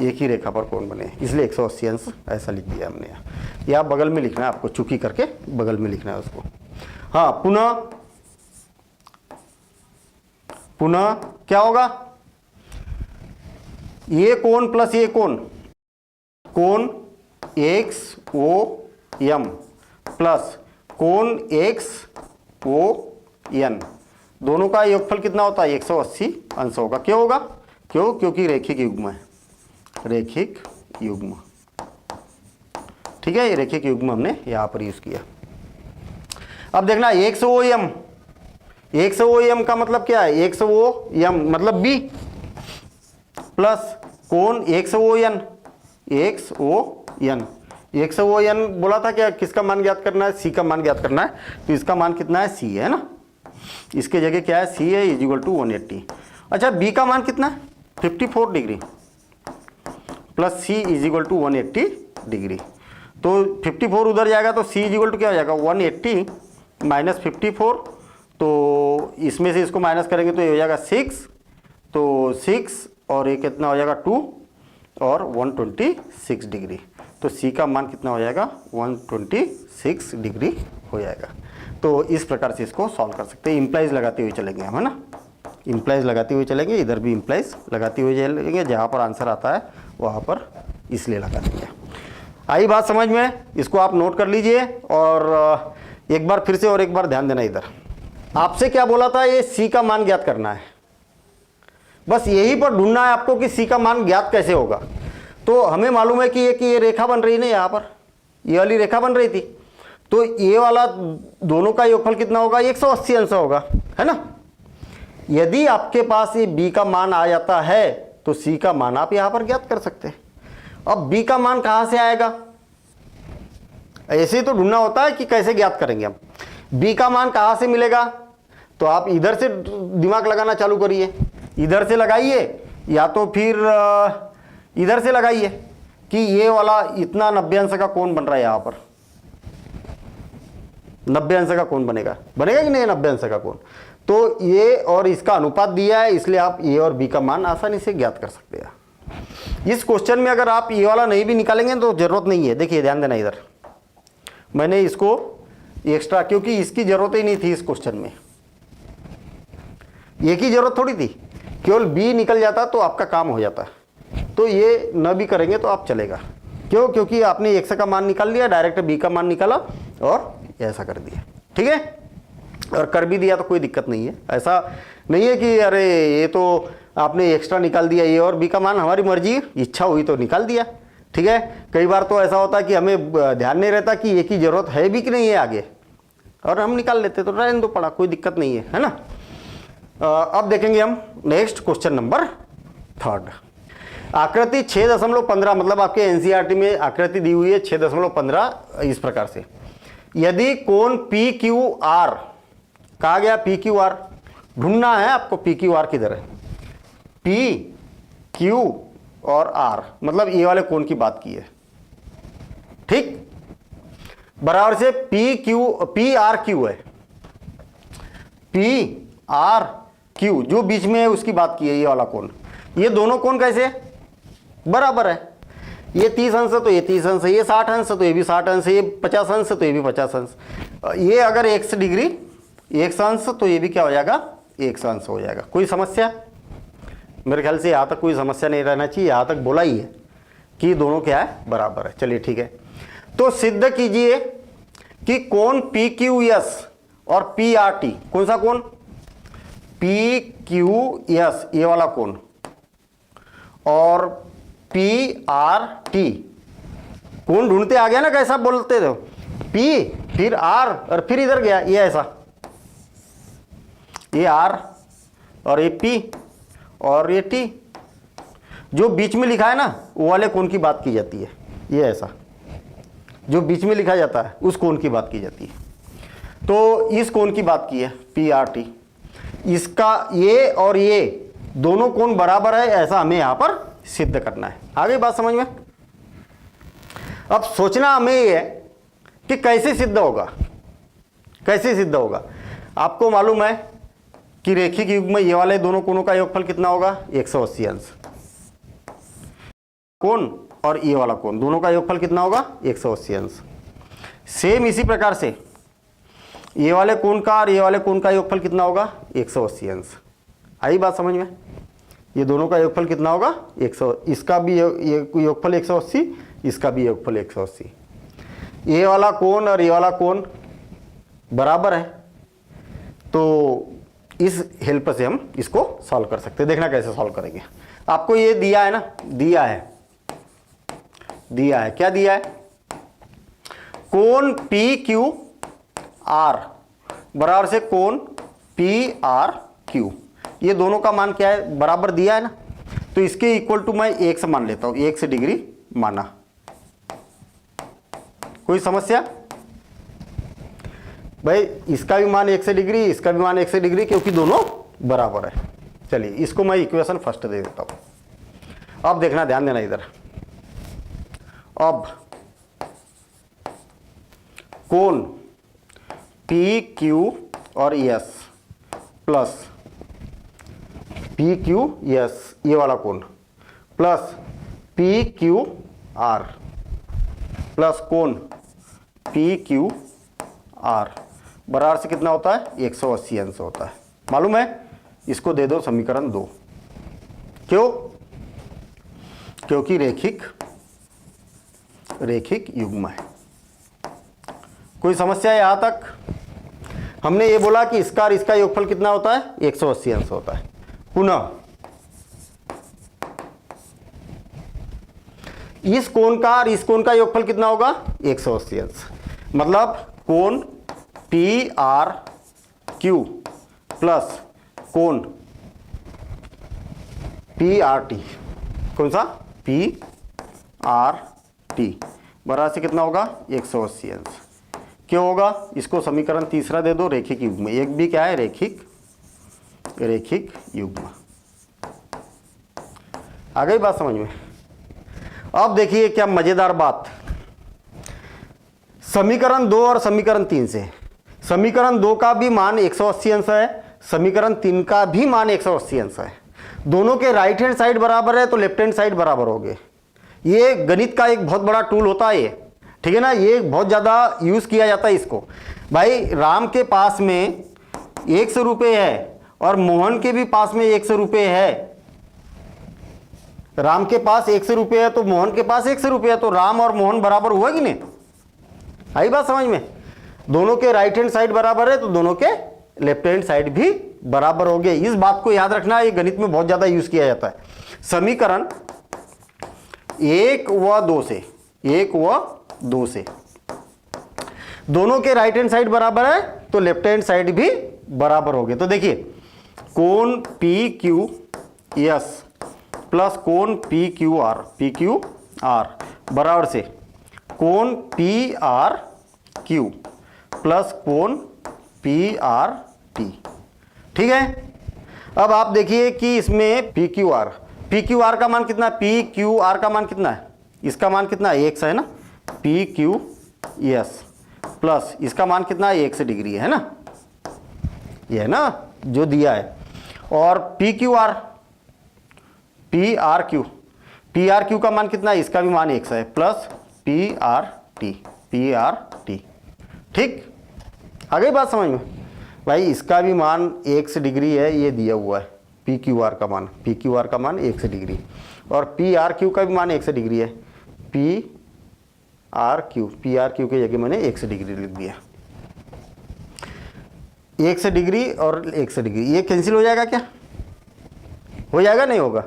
Speaker 1: एक ही रेखा पर कोण बने हैं, इसलिए 180 अंश ऐसा लिख दिया हमने यहाँ। या बगल में लिखना है आपको, चुकी करके बगल में लिखना है उसको। हाँ, पुनः क्या होगा? ये कोण प्लस ये कोण XOM प्लस कोण XON, दोनों का योगफल कितना होता है? 180 अंश होगा। क्यों होगा? क्यों? क्योंकि रैखिक युग्म है, रैखिक युग्म। ठीक है, ये रैखिक युग्म हमने यहां पर यूज किया। अब देखना XOM का मतलब क्या है? XOM मतलब B प्लस कोण XON बोला था क्या? किसका मान ज्ञात करना है? C का मान ज्ञात करना है। तो इसका मान कितना है? C है ना, इसके जगह क्या है? C है इज इक्वल टू 180। अच्छा, B का मान कितना है? 54 degree plus C is equal to 180 degree. तो 54 उधर जाएगा तो C इज इक्वल टू क्या हो जाएगा? 180 माइनस 54, तो इसमें से इसको माइनस करेंगे तो ये हो जाएगा 6, तो 6 और ये कितना हो जाएगा? 2 और 126 डिग्री। तो C का मान कितना हो जाएगा? 126 डिग्री हो जाएगा। तो इस प्रकार से इसको सॉल्व कर सकते हैं। इम्प्लाइज लगाते हुए चलेंगे हम, है ना, इम्प्लाइज लगाते हुए चलेंगे, इधर भी इम्प्लाइज लगाते हुए चलेंगे, जहाँ पर आंसर आता है वहाँ पर इसलिए लगा देंगे। आई बात समझ में? इसको आप नोट कर लीजिए और एक बार फिर से और एक बार ध्यान देना। इधर आपसे क्या बोला था? ये C का मान ज्ञात करना है, बस यही पर ढूंढना है आपको कि C का मान ज्ञात कैसे होगा। तो हमें मालूम है कि ये रेखा बन रही है ना, यहाँ पर ये वाली रेखा बन रही थी, तो ये वाला दोनों का योगफल कितना होगा? 180 अंश होगा, है ना। यदि आपके पास ये B का मान आ जाता है तो C का मान आप यहाँ पर ज्ञात कर सकते हैं। अब B का मान कहाँ से आएगा? ऐसे ही तो ढूंढना होता है कि कैसे ज्ञात करेंगे हम। B का मान कहाँ से मिलेगा? तो आप इधर से दिमाग लगाना चालू करिए, इधर से लगाइए या तो फिर इधर से लगाइए कि ये वाला इतना 90 अंश का कोण बन रहा है, यहाँ पर 90 अंश का कोण बनेगा कि नहीं? 90 अंश का कोण। तो ये और इसका अनुपात दिया है, इसलिए आप ए और बी का मान आसानी से ज्ञात कर सकते हैं। इस क्वेश्चन में अगर आप ये वाला नहीं भी निकालेंगे तो जरूरत नहीं है। देखिए ध्यान देना, इधर मैंने इसको एक्स्ट्रा, क्योंकि इसकी जरूरत ही नहीं थी इस क्वेश्चन में, ये की जरूरत थोड़ी थी, केवल बी निकल जाता तो आपका काम हो जाता। तो ये न भी करेंगे तो आप चलेगा। क्यों? क्योंकि आपने एक्स का मान निकाल लिया, डायरेक्ट बी का मान निकाला और ऐसा कर दिया। ठीक है, और कर भी दिया तो कोई दिक्कत नहीं है। ऐसा नहीं है कि अरे ये तो आपने एक्स्ट्रा निकाल दिया, ये और बी का मान हमारी मर्जी, इच्छा हुई तो निकाल दिया। ठीक है, कई बार तो ऐसा होता है कि हमें ध्यान नहीं रहता कि ये की जरूरत है भी कि नहीं है आगे, और हम निकाल लेते, तो रहने दो पड़ा, कोई दिक्कत नहीं है ना। अब देखेंगे हम नेक्स्ट क्वेश्चन नंबर 3। आकृति 6.15, मतलब आपके एनसीईआरटी में आकृति दी हुई है 6.15 इस प्रकार से। यदि कोण PQR, कहा गया PQR, ढूंढना है आपको PQR किधर है। PQ और R मतलब ये वाले कोण की बात की है। ठीक, बराबर से PRQ है, PRQ जो बीच में है उसकी बात की है, ये वाला कोण। ये दोनों कोण कैसे बराबर है? ये 30 अंश है तो ये 30 अंश है, ये 60 अंश है तो ये भी 60 अंश है, ये 50 अंश है तो ये भी 50 अंश। ये अगर 1 डिग्री 1 अंश तो ये भी क्या हो जाएगा? 1 अंश हो जाएगा। कोई समस्या? मेरे ख्याल से यहाँ तक कोई समस्या नहीं रहना चाहिए। यहाँ तक बोला ही है कि दोनों क्या है? बराबर है। चलिए ठीक है, तो सिद्ध कीजिए कि कोण PQS और PRT, कौन सा कोण? PQS ये वाला कोण और PRT कोण ढूंढते आ गया ना, कैसा बोलते थे? P फिर R और फिर इधर गया, ये ऐसा ये R और ये P और ये T। जो बीच में लिखा है ना वो वाले कोण की बात की जाती है, ये ऐसा जो बीच में लिखा जाता है उस कोण की बात की जाती है। तो इस कोण की बात की है PRT। इसका ये और ये दोनों कोण बराबर है ऐसा हमें यहां पर सिद्ध करना है। आ गई बात समझ में? अब सोचना हमें ये है कि कैसे सिद्ध होगा, कैसे सिद्ध होगा। आपको मालूम है कि रेखिक युग्म में ये वाले दोनों कोणों का योगफल कितना होगा 180 अंश। कोण और ये वाला कोण दोनों का योगफल कितना होगा 180 अंश। सेम इसी प्रकार से ये वाले कोण का और ये वाले कोण का योगफल कितना होगा 180 अंश। आई बात समझ में? ये दोनों का योगफल कितना होगा 100, इसका भी योगफल 180, इसका भी योगफल 180। ये वाला कोण और ये वाला कोण बराबर है, तो इस हेल्प से हम इसको सॉल्व कर सकते हैं। देखना कैसे सॉल्व करेंगे। आपको ये दिया है ना, दिया है क्या दिया है, कोण PQR बराबर से कोण PRQ। ये दोनों का मान क्या है, बराबर दिया है ना, तो इसके इक्वल टू मैं 1 से मान लेता हूं, 1 से डिग्री माना। कोई समस्या भाई? इसका भी मान 1 से डिग्री, इसका भी मान 1 से डिग्री, क्योंकि दोनों बराबर है। चलिए इसको मैं इक्वेशन फर्स्ट दे देता हूं। अब देखना, ध्यान देना इधर। अब कोण PQ और S प्लस PQS ये वाला कोण प्लस PQR प्लस कोण PQR बराबर से कितना होता है 180 अंश होता है। मालूम है? इसको दे दो समीकरण 2। क्यों? क्योंकि रेखिक युग्म है। कोई समस्या है यहां तक? हमने ये बोला कि इसका और इसका योगफल कितना होता है 180 अंश होता है। पुनः इस कोण का और इस कोण का योगफल कितना होगा 180 अंश। मतलब कोण PRQ प्लस कोण PRT, कौन सा PRT बराबर से कितना होगा 180 अंश। क्यों होगा? इसको समीकरण तीसरा दे दो, रेखिक युग्म। एक भी क्या है, रेखिक युग्म। आ गई बात समझ में? अब देखिए क्या मजेदार बात, समीकरण 2 और समीकरण 3 से। समीकरण 2 का भी मान 180 अंश है, समीकरण 3 का भी मान 180 अंश है। दोनों के राइट हैंड साइड बराबर है तो लेफ्ट हैंड साइड बराबर हो गए। ये गणित का एक बहुत बड़ा टूल होता है ये, ठीक है ना। ये बहुत ज़्यादा यूज़ किया जाता है इसको। भाई राम के पास में 100 रुपये है और मोहन के भी पास में 100 रुपये है। राम के पास 100 रुपये है तो मोहन के पास 100 रुपये है, तो राम और मोहन बराबर हुआ कि नहीं? आई बात समझ में? दोनों के राइट हैंड साइड बराबर है तो दोनों के लेफ्ट हैंड साइड भी बराबर हो गए। इस बात को याद रखना, ये गणित में बहुत ज़्यादा यूज़ किया जाता है। समीकरण 1 व 2 से, 1 व 2 से दोनों के राइट हैंड साइड बराबर है तो लेफ्ट हैंड साइड भी बराबर हो गए। तो देखिए कोण PQS प्लस कोण PQR बराबर से कोण PRQ प्लस कोण PRT। ठीक है। अब आप देखिए कि इसमें PQR का मान कितना है, PQR का मान कितना है, इसका मान कितना है 1 है ना, PQS प्लस इसका मान कितना है 1 डिग्री है ना, ये है ना जो दिया है। और PRQ का मान कितना है, इसका भी मान 1 है प्लस PRT। ठीक, आ गई बात समझ में? भाई इसका भी मान 1 डिग्री है, ये दिया हुआ है PQR का मान 1 डिग्री, और PRQ का भी मान 1 डिग्री है। PRQ के जगह मैंने 1 डिग्री लिख दिया। 1 डिग्री और 1 डिग्री ये कैंसिल हो जाएगा क्या? हो जाएगा, नहीं होगा?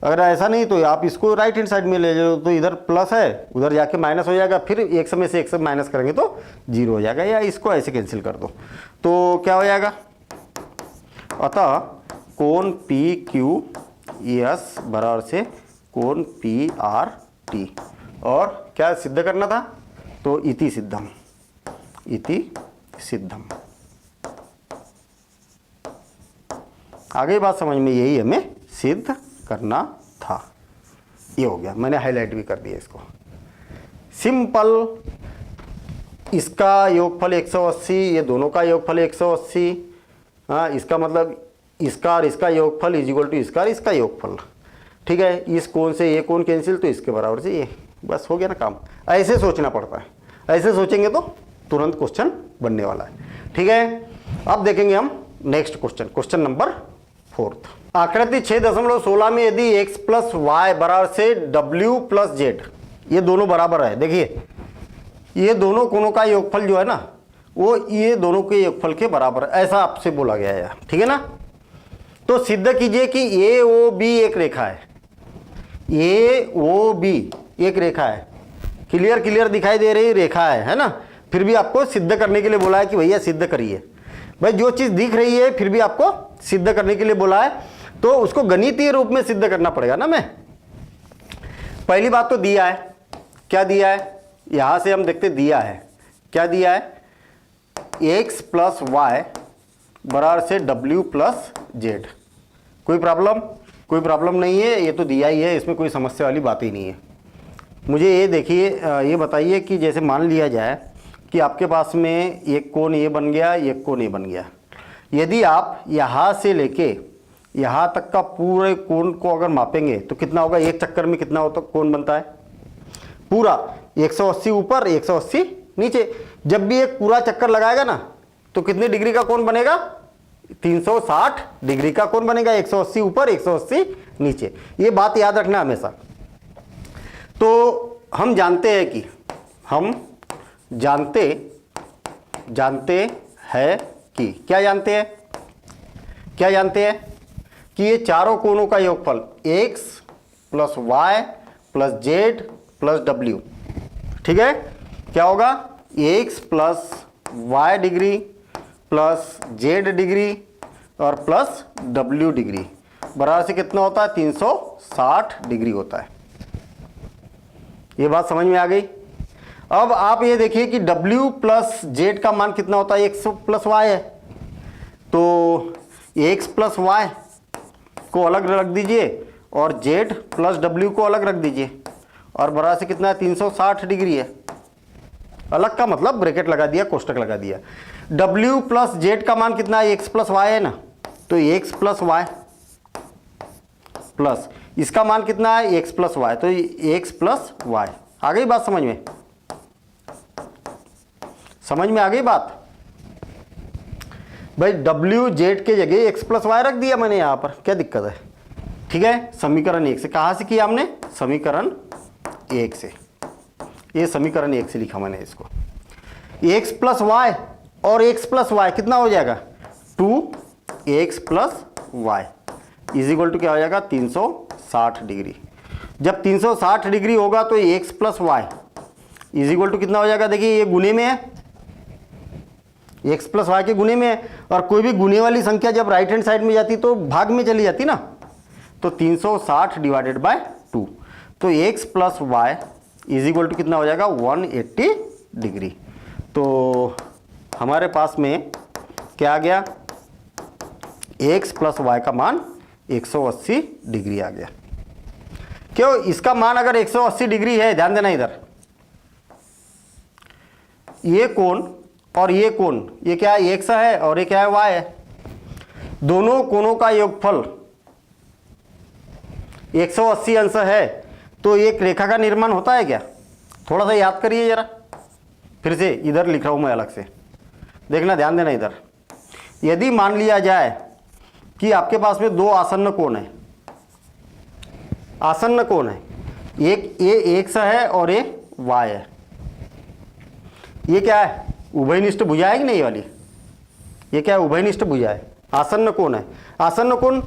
Speaker 1: अगर ऐसा नहीं तो आप इसको राइट हैंड साइड में ले लो, तो इधर प्लस है उधर जाके माइनस हो जाएगा, फिर 1 में से 1 माइनस करेंगे तो 0 हो जाएगा, या इसको ऐसे कैंसिल कर दो तो क्या हो जाएगा अतः कोण पी क्यू एस बराबर से कोण पी आर टी। और क्या सिद्ध करना था, तो इति सिद्धम, इति सिद्धम। आगे बात समझ में, यही हमें सिद्ध करना था। ये हो गया, मैंने हाईलाइट भी कर दिया इसको। सिंपल, इसका योगफल 180, ये दोनों का योगफल 180। हाँ, इसका मतलब इसका और इसका योगफल इज इक्वल टू इसका और इसका योगफल। ठीक है, इस कोण से ये कोण कैंसिल, तो इसके बराबर से ये, बस हो गया ना काम। ऐसे सोचना पड़ता है, ऐसे सोचेंगे तो तुरंत क्वेश्चन बनने वाला है। ठीक है, अब देखेंगे हम नेक्स्ट क्वेश्चन, क्वेश्चन नंबर 4। आकृति 6.16 में यदि x प्लस वाई बराबर से w प्लस जेड, ये दोनों बराबर है, देखिए ये दोनों कोणों का योगफल जो है ना, वो ये दोनों के योगफल के बराबर है, ऐसा आपसे बोला गया है। ठीक है ना, तो सिद्ध कीजिए कि ए ओ बी एक रेखा है, ए ओ बी एक रेखा है। क्लियर क्लियर दिखाई दे रही रेखा है ना, फिर भी आपको सिद्ध करने के लिए बोला है कि भैया सिद्ध करिए। भाई जो चीज़ दिख रही है फिर भी आपको सिद्ध करने के लिए बोला है, तो उसको गणितीय रूप में सिद्ध करना पड़ेगा ना। मैं पहली बात तो दिया है, क्या दिया है, यहां से हम देखते दिया है, क्या दिया है, x प्लस वाई बराबर से w प्लस जेड। कोई प्रॉब्लम, कोई प्रॉब्लम नहीं है, ये तो दिया ही है, इसमें कोई समस्या वाली बात ही नहीं है। मुझे ये देखिए, ये बताइए कि जैसे मान लिया जाए कि आपके पास में एक कोण ये बन गया, एक कोण ये बन गया। यदि आप यहाँ से लेके यहाँ तक का पूरे कोण को अगर मापेंगे तो कितना होगा, एक चक्कर में कितना होता कोण बनता है, पूरा 180 ऊपर 180 नीचे। जब भी एक पूरा चक्कर लगाएगा ना तो कितने डिग्री का कोण बनेगा, 360 डिग्री का कोण बनेगा, 180 ऊपर 180 नीचे। ये बात याद रखना हमेशा। तो हम जानते हैं कि हम जानते हैं कि क्या जानते हैं, क्या जानते हैं कि ये चारों कोणों का योगफल x plus y plus z plus w। ठीक है, क्या होगा, x plus y degree plus z degree और प्लस w डिग्री बराबर से कितना होता है, 360 डिग्री होता है। ये बात समझ में आ गई। अब आप ये देखिए कि w प्लस जेड का मान कितना होता है, x प्लस वाई है, तो x प्लस वाई को अलग रख दीजिए और z प्लस w को अलग रख दीजिए, और बराबर से कितना है, 360 डिग्री है। अलग का मतलब ब्रैकेट लगा दिया, कोष्टक लगा दिया। w प्लस जेड का मान कितना है, x प्लस वाई है ना, तो x प्लस वाई प्लस इसका मान कितना है, x प्लस वाई, तो x प्लस वाई। आ गई बात समझ में, समझ में आ गई बात। भाई w जेड के जगह x प्लस वाई रख दिया मैंने यहां पर, क्या दिक्कत है। ठीक है, समीकरण 1 से, कहां से किया हमने, समीकरण 1 से, ये समीकरण 1 से लिखा मैंने इसको। x प्लस वाई और x प्लस वाई कितना हो जाएगा, 2x plus y is equal to क्या हो जाएगा, 360 डिग्री। जब 360 डिग्री होगा तो x plus y is equal to कितना हो जाएगा, देखिए ये गुने में है, x प्लस वाई के गुने में है, और कोई भी गुने वाली संख्या जब राइट हैंड साइड में जाती तो भाग में चली जाती ना, तो 360 डिवाइडेड बाय 2, तो x plus y is equal to कितना हो जाएगा, 180 डिग्री। तो हमारे पास में क्या आ गया, x प्लस वाई का मान 180 डिग्री आ गया। क्यों, इसका मान अगर 180 डिग्री है, ध्यान देना इधर, ये कोण और ये कोण, ये क्या है, x है और ये क्या है, y है। दोनों कोणों का योगफल 180 अंश है, तो एक रेखा का निर्माण होता है क्या, थोड़ा सा याद करिए जरा, फिर से इधर लिख रहा हूं मैं अलग से, देखना, ध्यान देना इधर। यदि मान लिया जाए कि आपके पास में दो आसन्न कोण है, आसन्न कोण है, एक ये x है और ये y है, ये क्या है, उभयनिष्ठ भुजा है कि नहीं वाली, ये क्या है, उभयनिष्ठ भुजा है, आसन्न कोण है, आसन्न कोण।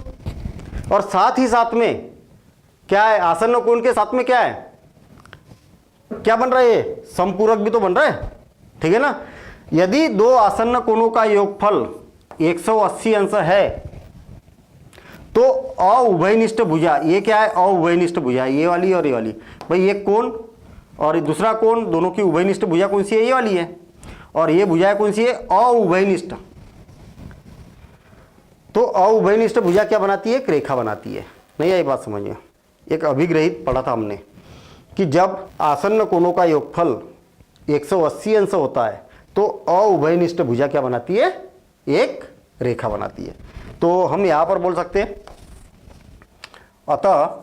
Speaker 1: और साथ ही साथ में क्या है, आसन्न कोण के साथ में क्या है, क्या बन रहा है, समपूरक भी तो बन रहा है। ठीक है ना, यदि दो आसन्न कोणों का योगफल 180 अंश है तो अउभयनिष्ठ भुजा ये क्या है, अउभयनिष्ठ भुजा ये वाली और ये वाली। भाई एक कोण और दूसरा कोण, दोनों की उभयनिष्ठ भुजा कौन सी है, ये वाली है। और ये भुजा कौन सी है, अउभयनिष्ठ। तो अउभयनिष्ठ भुजा क्या बनाती है, एक रेखा बनाती है। नहीं आई बात समझ में? एक अभिग्रहित पढ़ा था हमने कि जब आसन्न कोणों का योगफल 180 अंश होता है तो अउभयनिष्ठ भुजा क्या बनाती है, एक रेखा बनाती है। तो हम यहां पर बोल सकते हैं अतः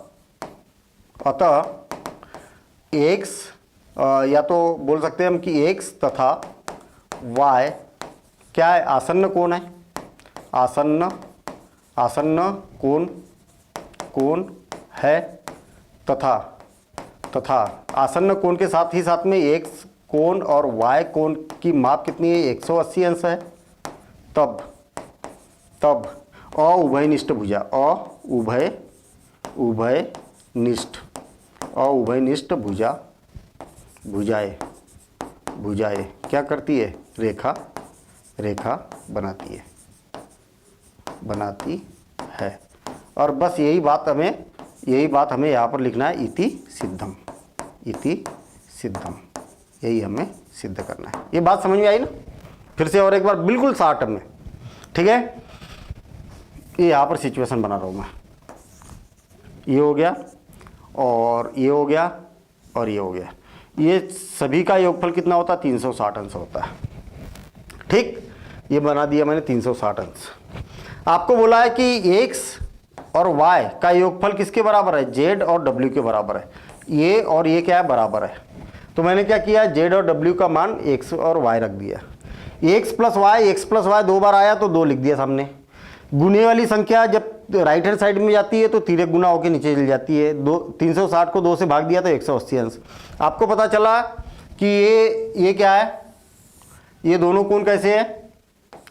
Speaker 1: x, या तो बोल सकते हैं हम कि x तथा y क्या है, आसन्न कोण है, आसन्न कोण है तथा आसन्न कोण के साथ ही साथ में x कोण और y कोण की माप कितनी है, 180 अंश है। तब अउभयनिष्ठ भुजा, अउभयनिष्ठ भुजाएं क्या करती है, रेखा बनाती है। और बस यही बात हमें यहाँ पर लिखना है, इति सिद्धम, यही हमें सिद्ध करना है। ये बात समझ में आई ना? फिर से और एक बार बिल्कुल शॉर्ट में, ठीक है। ये यहाँ पर सिचुएशन बना रहा हूँ मैं, ये हो गया और ये हो गया और ये हो गया। ये सभी का योगफल कितना होता है, 360 अंश होता है। ठीक, ये बना दिया मैंने 360 अंश। आपको बोला है कि x और y का योगफल किसके बराबर है, z और w के बराबर है। ये और ये क्या है, बराबर है। तो मैंने क्या किया, z और w का मान x और y रख दिया। x प्लस y दो बार आया तो 2 लिख दिया सामने। गुने वाली संख्या जब राइट हैंड साइड में जाती है तो तिर्यक गुना होकर नीचे चली जाती है। 360 को 2 से भाग दिया तो 180 अंश। आपको पता चला कि ये क्या है, ये दोनों कोण कैसे है,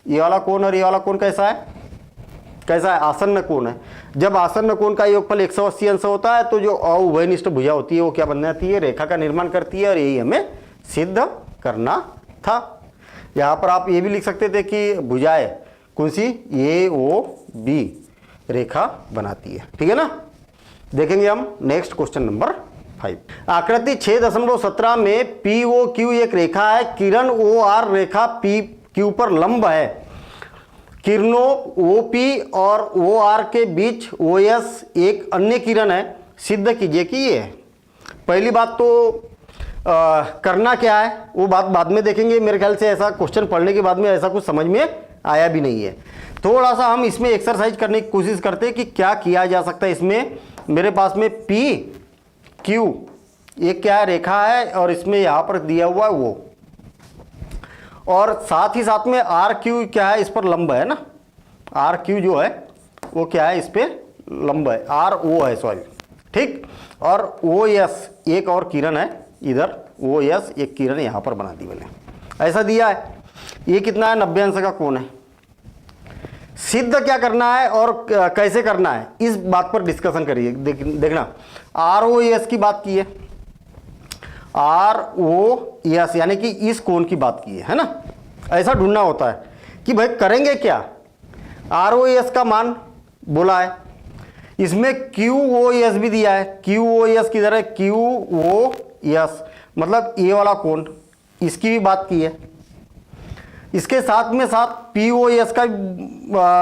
Speaker 1: ये वाला कोण और ये वाला कोण कैसा है, आसन्न कोण है। जब आसन्न कोण का योगफल 180 अंश होता है तो जो अउभयनिष्ठ भुजा होती है वो क्या बन जाती है, रेखा का निर्माण करती है। और यही हमें सिद्ध करना था। यहाँ पर आप ये भी लिख सकते थे कि भुजाएं कौन सी, ए ओ बी रेखा बनाती है। ठीक है ना? देखेंगे हम नेक्स्ट क्वेश्चन नंबर 5। आकृति 6.17 में पी ओ क्यू एक रेखा है, किरण ओ आर रेखा पी क्यू पर लंब है। किरणों ओपी और ओ आर के बीच ओ एस एक अन्य किरण है, सिद्ध कीजिए कि ये है। पहली बात तो करना क्या है वो बात बाद में देखेंगे। मेरे ख्याल से ऐसा क्वेश्चन पढ़ने के बाद में ऐसा कुछ समझ में आया भी नहीं है। थोड़ा सा हम इसमें एक्सरसाइज करने की कोशिश करते हैं कि क्या किया जा सकता है। इसमें मेरे पास में पी क्यू एक क्या है, रेखा है, और इसमें यहाँ पर दिया हुआ वो, और साथ ही साथ में आर क्यू क्या है, इस पर लंब है ना। आर क्यू जो है वो क्या है, इस पर लंब है, आर ओ है सॉरी। ठीक, और ओ एस एक और किरण है इधर, ओ एस एक किरण यहाँ पर बना दी मैंने, ऐसा दिया है। ये कितना है, 90 अंश का कोण है। सिद्ध क्या करना है और कैसे करना है, इस बात पर डिस्कशन करिए। देखना, आर ओ एस की बात की है, आर ओ एस यानी कि इस कोण की बात की है ना। ऐसा ढूंढना होता है कि भाई करेंगे क्या। आर ओ एस का मान बोला है, इसमें क्यू ओ एस भी दिया है। क्यू ओ एस किधर है, क्यू ओ एस मतलब ये वाला कोण, इसकी भी बात की है। इसके साथ में साथ पी ओ एस का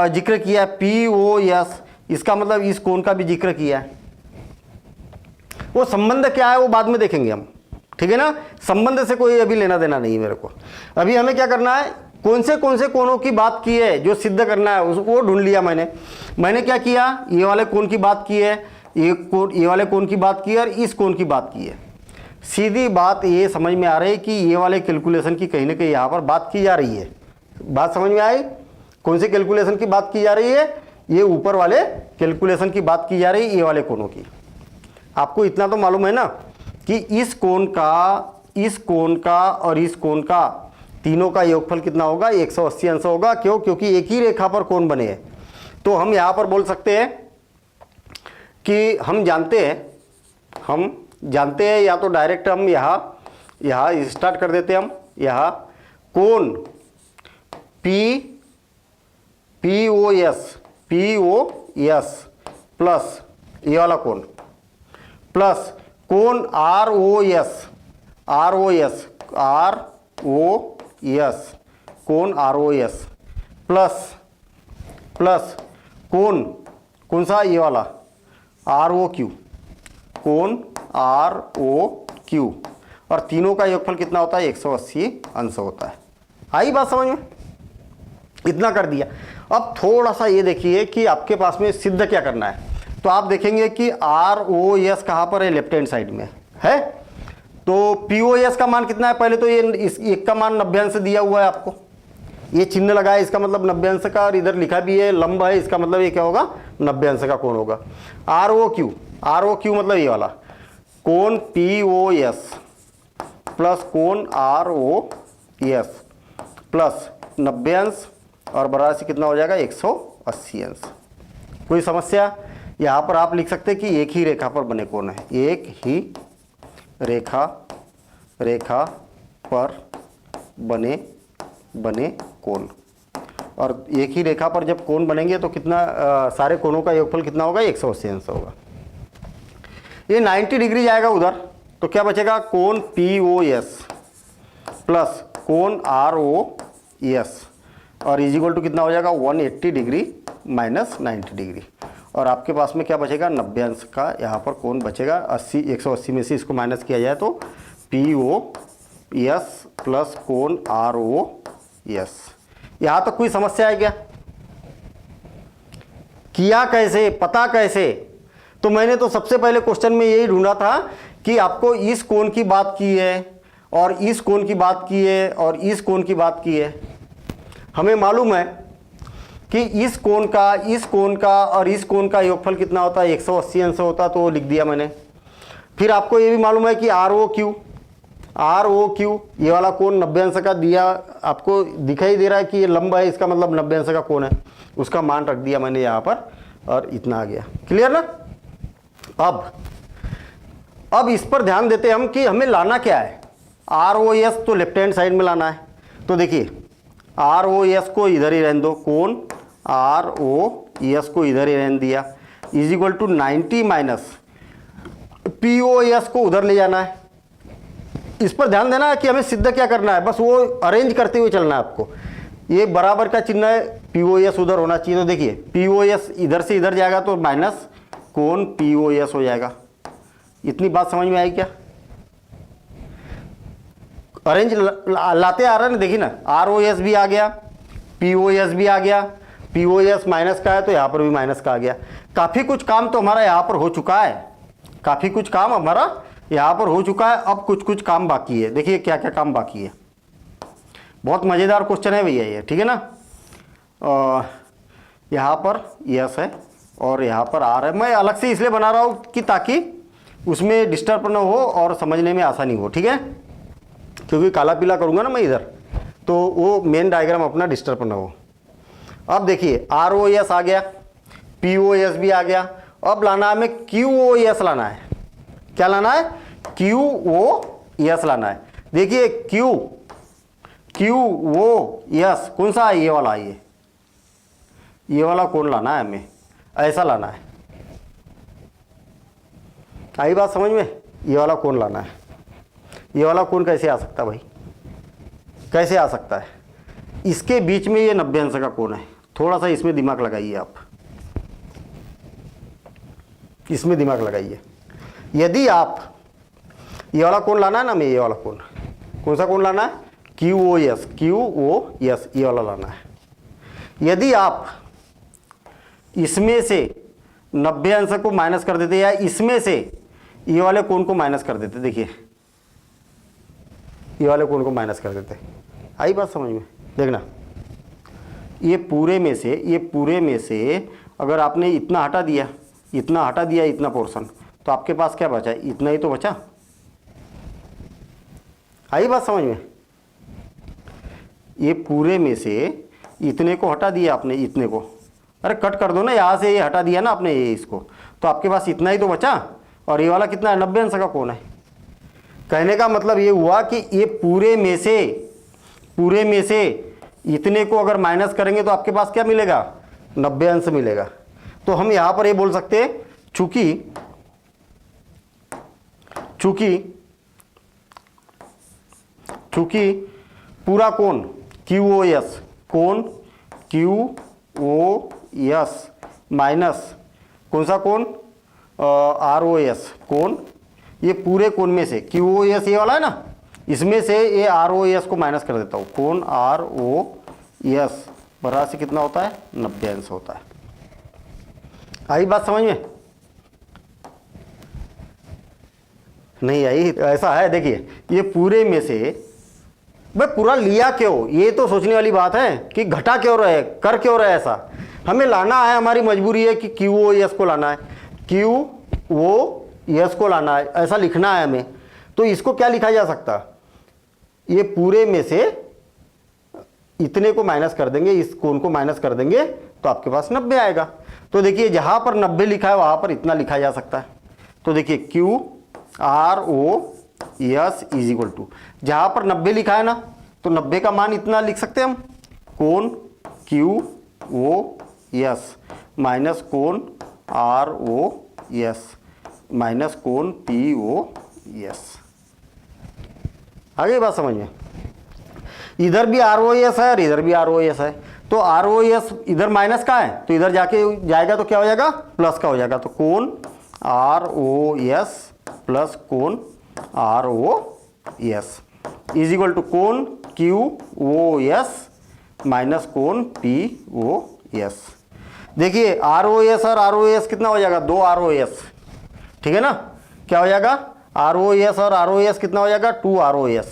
Speaker 1: जिक्र किया है, पी ओ एस इसका मतलब इस कोण का भी जिक्र किया है। वो संबंध क्या है वो बाद में देखेंगे हम, ठीक है ना। संबंध से कोई अभी लेना देना नहीं है मेरे को। अभी हमें क्या करना है, कौन से कोणों की बात की है जो सिद्ध करना है वो ढूंढ लिया मैंने क्या किया, ये वाले कोण की बात की है, ये वाले कोण की बात की है और इस कोण की बात की है। सीधी बात ये समझ में आ रही है कि ये वाले कैलकुलेशन की कहीं ना कहीं यहाँ पर बात की जा रही है। बात समझ में आई, कौन से कैलकुलेशन की बात की जा रही है, ये ऊपर वाले कैलकुलेशन की बात की जा रही है, ये वाले कोणों की। आपको इतना तो मालूम है ना कि इस कोण का और इस कोण का तीनों का योगफल कितना होगा, 180 अंश होगा। क्यों, क्योंकि एक ही रेखा पर कोण बने हैं। तो हम यहाँ पर बोल सकते हैं कि हम जानते हैं या तो डायरेक्ट हम यहाँ स्टार्ट कर देते हैं। हम यहाँ कोण पी ओ एस प्लस ये वाला कोण प्लस कोण आर ओ एस कोण आर ओ एस प्लस कोण कौन सा ये वाला आर ओ क्यू कोण आर ओ क्यू और तीनों का योगफल कितना होता है 180 अंश होता है। आई बात समझ में? इतना कर दिया। अब थोड़ा सा ये देखिए कि आपके पास में सिद्ध क्या करना है। तो आप देखेंगे कि आर ओ एस कहाँ पर है, लेफ्ट हैंड साइड में है। तो पी ओ एस का मान कितना है, पहले तो ये इस एक का मान 90 अंश दिया हुआ है आपको, ये चिन्ह लगा है इसका मतलब 90 अंश का, और इधर लिखा भी है लंब है, इसका मतलब ये क्या होगा 90 अंश का कोण होगा। आर ओ क्यू मतलब ये वाला कोण पी ओ एस प्लस कोण आर ओ एस प्लस 90 अंश और बराबर से कितना हो जाएगा 180 अंश। कोई समस्या? यहाँ पर आप लिख सकते हैं कि एक ही रेखा पर बने कोण है, एक ही रेखा पर बने कोण, और एक ही रेखा पर जब कोण बनेंगे तो कितना सारे कोणों का योगफल कितना होगा 180 अंश होगा। ये 90 डिग्री जाएगा उधर, तो क्या बचेगा कोण पी ओ एस प्लस कोण आर ओ एस और इज इक्वल टू कितना हो जाएगा 180 डिग्री माइनस 90 डिग्री, और आपके पास में क्या बचेगा 90 अंश का यहाँ पर कोण बचेगा। 180 में से इसको माइनस किया जाए तो पी ओ एस प्लस कोण आर ओ एस। यहाँ तक कोई समस्या है क्या? किया कैसे, पता कैसे? तो मैंने तो सबसे पहले क्वेश्चन में यही ढूंढा था कि आपको इस कोण की बात की है और इस कोण की बात की है और इस कोण की बात की है। हमें मालूम है कि इस कोण का और इस कोण का योगफल कितना होता है 180 अंश होता, तो वो लिख दिया मैंने। फिर आपको ये भी मालूम है कि आर ओ क्यू ये वाला कोण 90 अंश का दिया, आपको दिखाई दे रहा है कि ये लंबा है, इसका मतलब 90 अंश का कोण है, उसका मान रख दिया मैंने यहाँ पर और इतना आ गया। क्लियर ना? अब इस पर ध्यान देते हम कि हमें लाना क्या है। आर ओ एस तो लेफ्ट हैंड साइड में लाना है, तो देखिए आर ओ एस को इधर ही रहने दो, कोण आर ओ एस को इधर ही रहने दिया, is equal to 90 minus P O S को उधर ले जाना है। इस पर ध्यान देना है कि हमें सिद्ध क्या करना है, बस वो अरेंज करते हुए चलना है आपको। ये बराबर का चिन्ह है, पी ओ एस उधर होना चाहिए, तो देखिए पी ओ एस इधर से इधर जाएगा तो माइनस कोण पी ओ एस हो जाएगा। इतनी बात समझ में आई क्या? अरेंज लाते आ रहा है ना, देखिए ना, आर ओ एस भी आ गया, पी ओ एस भी आ गया, पी ओ एस माइनस का है तो यहाँ पर भी माइनस का आ गया। काफ़ी कुछ काम तो हमारा यहाँ पर हो चुका है, काफ़ी कुछ काम हमारा यहाँ पर हो चुका है। अब कुछ काम बाकी है, देखिए क्या क्या काम बाकी है। बहुत मज़ेदार क्वेश्चन है भैया ये, ठीक है ना। यहाँ पर यस है और यहाँ पर आर है। मैं अलग से इसलिए बना रहा हूँ कि ताकि उसमें डिस्टर्ब न हो और समझने में आसानी हो, ठीक है, क्योंकि काला पीला करूँगा ना मैं इधर, तो वो मेन डायग्राम अपना डिस्टर्ब न हो। अब देखिए आर ओ एस आ गया, पी ओ एस भी आ गया, अब लाना है हमें क्यू ओ एस लाना है। क्या लाना है? क्यू ओ एस लाना है। देखिए क्यू ओ एस कौन सा है? ये वाला, ये वाला कोण लाना है हमें, ऐसा लाना है। आई बात समझ में? ये वाला कोण लाना है। ये वाला कोण कैसे आ सकता है भाई, कैसे आ सकता है? इसके बीच में ये 90 अंश का कोण है, थोड़ा सा इसमें दिमाग लगाइए आप, इसमें दिमाग लगाइए। यदि आप ये वाला कोण लाना है ना, हमें ये वाला कोण, कौन सा कोण लाना है? क्यू ओ एस, ये वाला लाना है। यदि आप इसमें से 90 अंश को माइनस कर देते या इसमें से ये वाले कोण को माइनस कर देते, देखिए ये वाले कोण को माइनस कर देते, आई बात समझ में? देखना ये पूरे में से अगर आपने इतना हटा दिया, इतना पोर्शन, तो आपके पास क्या बचा? इतना ही तो बचा। आई बात समझ में? ये पूरे में से इतने को हटा दिया आपने, इतने को, अरे कट कर दो ना, यहाँ से ये हटा दिया ना आपने ये इसको, तो आपके पास इतना ही तो बचा। और ये वाला कितना है? 90 अंश का कोण है। कहने का मतलब ये हुआ कि ये पूरे में से इतने को अगर माइनस करेंगे तो आपके पास क्या मिलेगा? 90 अंश मिलेगा। तो हम यहां पर ये बोल सकते हैं चूंकि पूरा कोण QoS, कोण QoS माइनस कौन सा कोण ROS, कोण ये पूरे कोण में से QoS ये वाला है ना, इसमें से ये ROS को माइनस कर देता हूं, कोण ROS बराबर से कितना होता है 90 अंश होता है। आई बात समझ में? नहीं आई? ऐसा है, देखिए ये पूरे में से भाई पूरा लिया क्यों, ये तो सोचने वाली बात है कि घटा क्यों रहे, कर क्यों रहे ऐसा। हमें लाना है, हमारी मजबूरी है कि QoS को लाना है, QoS को लाना है, ऐसा लिखना है हमें। तो इसको क्या लिखा जा सकता, ये पूरे में से इतने को माइनस कर देंगे, इस कोण को माइनस कर देंगे तो आपके पास 90 आएगा। तो देखिए जहां पर 90 लिखा है वहां पर इतना लिखा जा सकता है। तो देखिए QROS इज इक्वल टू, जहां पर 90 लिखा है ना तो 90 का मान इतना लिख सकते हैं हम, कोण QoS माइनस कोण ROS माइनस कोण POS। आगे बात समझ में? इधर भी ROS है और इधर भी ROS है, तो ROS इधर माइनस का है तो इधर जाके जाएगा तो क्या हो जाएगा, प्लस का हो जाएगा। तो कोण ROS प्लस कोण ROS इज इक्वल टू कोण QoS माइनस कोण POS। देखिए ROS और ROS कितना हो जाएगा, 2 ROS, ठीक है ना। क्या हो जाएगा, ROS और ROS कितना हो जाएगा, 2 ROS,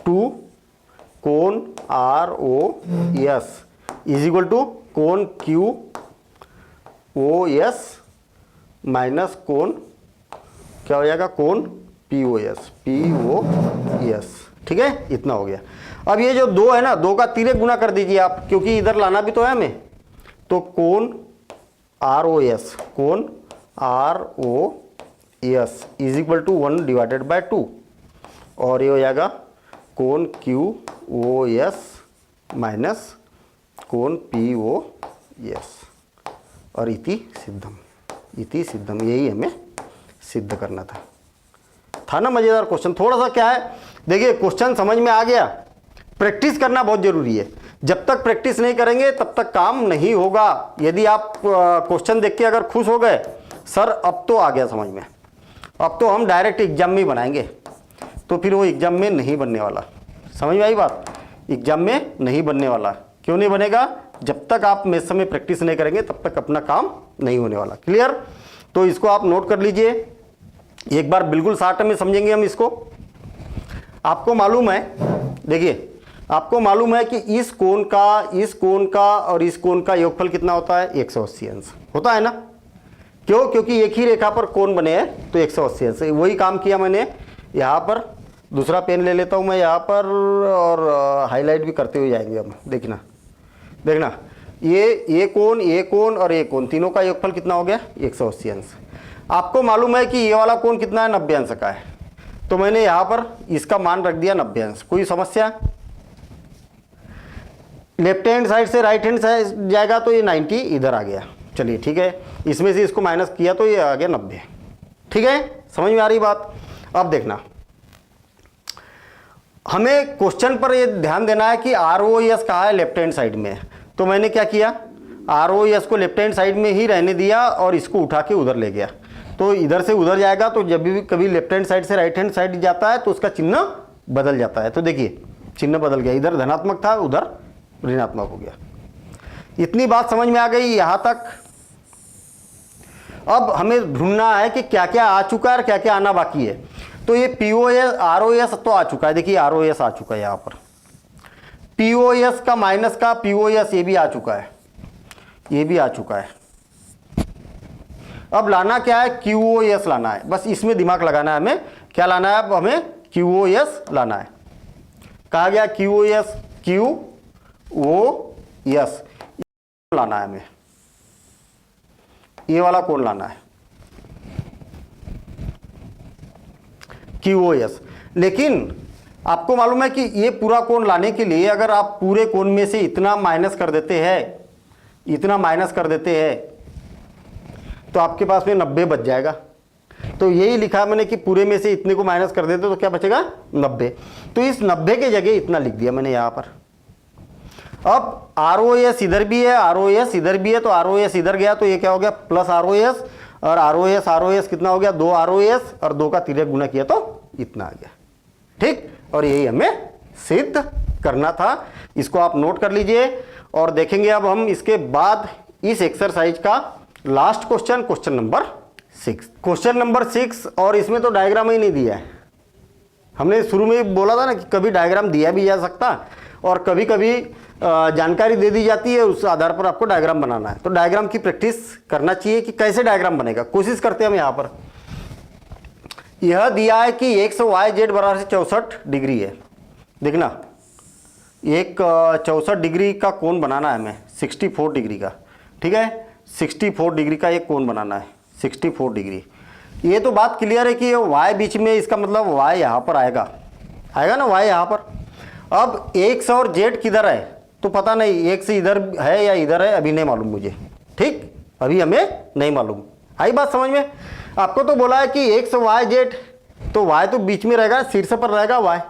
Speaker 1: 2 कोण ROS इज इक्वल टू कोण QoS माइनस कोण क्या हो जाएगा, कोण POS, ठीक है, इतना हो गया। अब ये जो 2 है ना, 2 का 3 गुना कर दीजिए आप, क्योंकि इधर लाना भी तो है हमें। तो कोण ROS is equal to 1 divided by 2 और ये हो जाएगा कोण QoS माइनस कोण POS और इति सिद्धम, यही हमें सिद्ध करना था ना। मजेदार क्वेश्चन, थोड़ा सा क्या है, देखिए क्वेश्चन समझ में आ गया, प्रैक्टिस करना बहुत जरूरी है। जब तक प्रैक्टिस नहीं करेंगे तब तक काम नहीं होगा। यदि आप क्वेश्चन देख के अगर खुश हो गए, सर अब तो आ गया समझ में, अब तो हम डायरेक्ट एग्जाम में बनाएंगे, तो फिर वो एग्जाम में नहीं बनने वाला। समझ में आई बात? एग्जाम में नहीं बनने वाला। क्यों नहीं बनेगा? जब तक आप मेरे समय प्रैक्टिस नहीं करेंगे तब तक अपना काम नहीं होने वाला। क्लियर? तो इसको आप नोट कर लीजिए, एक बार बिल्कुल शॉर्ट में समझेंगे हम इसको। आपको मालूम है, देखिए आपको मालूम है कि इस कोण का और इस कोण का योगफल कितना होता है, 180 अंश होता है ना। क्यों? क्योंकि एक ही रेखा पर कोण बने हैं तो 180 अंश। वही काम किया मैंने यहाँ पर। दूसरा पेन ले लेता हूँ मैं यहाँ पर और हाईलाइट भी करते हुए जाएंगे हम। देखना ये कोण और ये कोण, तीनों का योगफल कितना हो गया, 180 अंश। आपको मालूम है कि ये वाला कोण कितना है, 90 अंश का है, तो मैंने यहाँ पर इसका मान रख दिया 90 अंश। कोई समस्या? लेफ्ट हैंड साइड से राइट हैंड साइड जाएगा तो ये 90 इधर आ गया। चलिए ठीक है, इसमें से इसको माइनस किया तो ये आ गया 90। ठीक है, समझ में आ रही बात? अब देखना, हमें क्वेश्चन पर ये ध्यान देना है कि ROS कहाँ है, लेफ्ट हैंड साइड में है। तो मैंने क्या किया, ROS को लेफ्ट हैंड साइड में ही रहने दिया और इसको उठा के उधर ले गया। तो इधर से उधर जाएगा तो जब भी कभी लेफ्ट हैंड साइड से राइट हैंड साइड जाता है तो उसका चिन्ह बदल जाता है। तो देखिए चिन्ह बदल गया, इधर धनात्मक था उधर ऋणात्मक हो गया। इतनी बात समझ में आ गई यहाँ तक। अब हमें ढूंढना है कि क्या क्या आ चुका है और क्या क्या आना बाकी है। तो ये POS ROS तो आ चुका है, देखिए ROS आ चुका है यहाँ पर। POS का माइनस का POS ये भी आ चुका है, ये भी आ चुका है। अब लाना क्या है, QoS लाना है। बस इसमें दिमाग लगाना है हमें। क्या लाना है अब हमें, QoS लाना है। कहा गया QoS, QoS लाना है हमें, ये वाला कोण लाना है QoS। लेकिन आपको मालूम है कि ये पूरा कोण लाने के लिए अगर आप पूरे कोण में से इतना माइनस कर देते हैं, इतना माइनस कर देते हैं, तो आपके पास में 90 बच जाएगा। तो यही लिखा मैंने कि पूरे में से इतने को माइनस कर देते तो क्या बचेगा 90। तो इस 90 के जगह इतना लिख दिया मैंने यहाँ पर। अब ROS इधर भी है, ROS इधर भी है, तो ROS इधर गया तो ये क्या हो गया प्लस ROS, और ROS कितना हो गया 2 ROS, और 2 का तिर्यक गुना किया तो इतना आ गया। ठीक, और यही हमें सिद्ध करना था। इसको आप नोट कर लीजिए और देखेंगे अब हम इसके बाद इस एक्सरसाइज का last question, question number 6। Question number 6, और इसमें तो डायग्राम ही नहीं दिया है। हमने शुरू में बोला था ना कि कभी डायग्राम दिया भी जा सकता और कभी कभी जानकारी दे दी जाती है, उस आधार पर आपको डायग्राम बनाना है। तो डायग्राम की प्रैक्टिस करना चाहिए कि कैसे डायग्राम बनेगा। कोशिश करते हैं हम यहाँ पर। यह दिया है कि x y z बराबर से 64 डिग्री है। देखना, एक 64 डिग्री का कोण बनाना है हमें, 64 डिग्री का। ठीक है, 64 डिग्री का एक कोण बनाना है, 64 डिग्री। ये तो बात क्लियर है कि ये y बीच में, इसका मतलब y यहाँ पर आएगा, आएगा ना y यहाँ पर। अब x और z किधर है तो पता नहीं, x इधर है या इधर है अभी नहीं मालूम मुझे। ठीक, अभी हमें नहीं मालूम। आई बात समझ में? आपको तो बोला है कि x y z, तो y तो बीच में रहेगा, शीर्ष पर रहेगा y।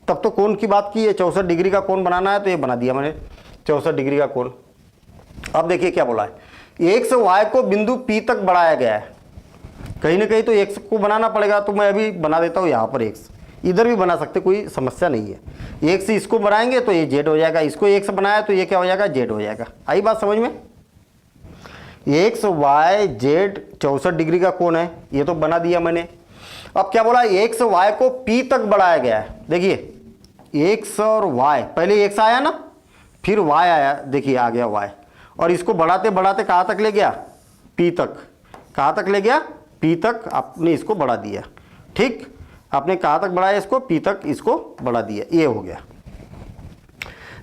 Speaker 1: तब तो कोण की बात की है, 64 डिग्री का कोण बनाना है, तो ये बना दिया मैंने 64 डिग्री का कोण। अब देखिए क्या बोला है, x y को बिंदु P तक बढ़ाया गया है। कहीं ना कहीं तो x को बनाना पड़ेगा, तो मैं अभी बना देता हूँ यहाँ पर x। इधर भी बना सकते, कोई समस्या नहीं है। x इसको बनाएंगे तो ये z हो जाएगा, इसको x बनाया तो ये क्या हो जाएगा z हो जाएगा। आई बात समझ में? x y z 64 डिग्री का कोण है, ये तो बना दिया मैंने। अब क्या बोला, x y को P तक बढ़ाया गया है। देखिए x और y, पहले x आया ना, फिर y आया, देखिए आ गया y, और इसको बढ़ाते बढ़ाते कहाँ तक ले गया, P तक। कहाँ तक ले गया, P तक आपने इसको बढ़ा दिया। ठीक, आपने कहाँ तक बढ़ाया इसको, P तक इसको बढ़ा दिया, ये हो गया।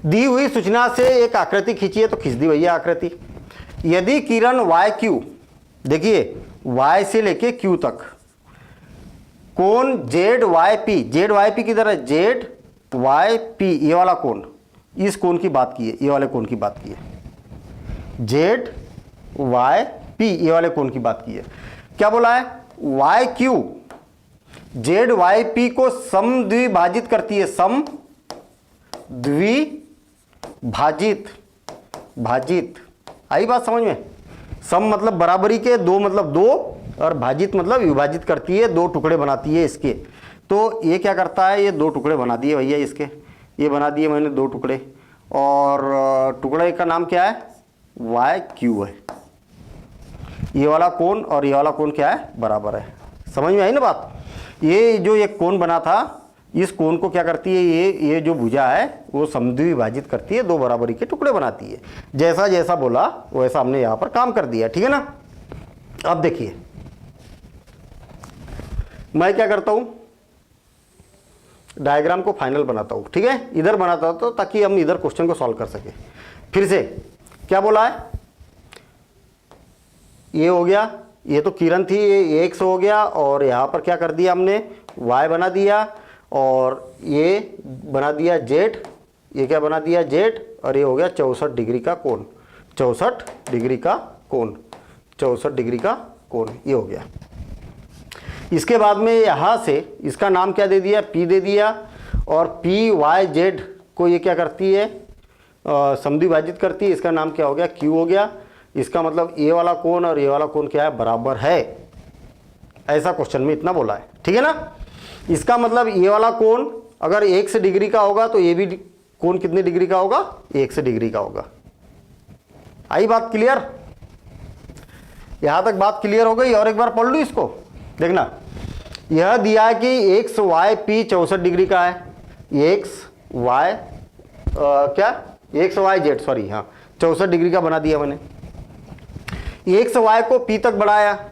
Speaker 1: दी हुई सूचना से एक आकृति खींचिए, तो खींच दी भैया आकृति। यदि किरण YQ, देखिए Y से लेके Q तक कोण ZYP किधर है, ZYP, ये वाला कोण, इस कोण की बात की है, ये वाले कोण की बात की है, ZYP, ये वाले कोण की बात की है। क्या बोला है, YQ ZYP को समद्विभाजित करती है, भाजित। आई बात समझ में? सम मतलब बराबरी के, दो मतलब दो, और भाजित मतलब विभाजित करती है, दो टुकड़े बनाती है इसके। तो ये क्या करता है, ये दो टुकड़े बना दिए भैया इसके, ये बना दिए मैंने दो टुकड़े, और टुकड़े का नाम क्या है, YQ है। ये वाला कोण और ये वाला कोण क्या है, बराबर है। समझ में आई ना बात? ये जो एक कोण बना था, इस कोण को क्या करती है, ये जो भुजा है वो समद्विभाजित करती है, दो बराबरी के टुकड़े बनाती है। जैसा जैसा बोला वैसा हमने यहाँ पर काम कर दिया। ठीक है ना? अब देखिए मैं क्या करता हूँ, डायग्राम को फाइनल बनाता हूँ। ठीक है, इधर बनाता हूँ तो ताकि हम इधर क्वेश्चन को सॉल्व कर सके। फिर से क्या बोला है, ये हो गया, ये तो किरण थी, ये x हो गया, और यहाँ पर क्या कर दिया हमने, y बना दिया, और ये बना दिया z, ये क्या बना दिया z, और ये हो गया 64 डिग्री का कोण, 64 डिग्री का कोण, 64 डिग्री का कोण, ये हो गया। इसके बाद में यहाँ से इसका नाम क्या दे दिया, P दे दिया, और P y z को ये क्या करती है, समद्विभाजित करती है, इसका नाम क्या हो गया, Q हो गया। इसका मतलब ये वाला कोण और ये वाला कोण क्या है, बराबर है। ऐसा क्वेश्चन में इतना बोला है। ठीक है ना? इसका मतलब ये वाला कोण अगर 1 डिग्री का होगा तो ये भी कोण कितने डिग्री का होगा, 1 डिग्री का होगा। आई बात क्लियर? यहां तक बात क्लियर हो गई? और एक बार पढ़ लूं इसको, देखना। यह दिया है कि x y p 64 डिग्री का है, x y z, सॉरी, हाँ 64 डिग्री का बना दिया मैंने। x y को p तक बढ़ाया,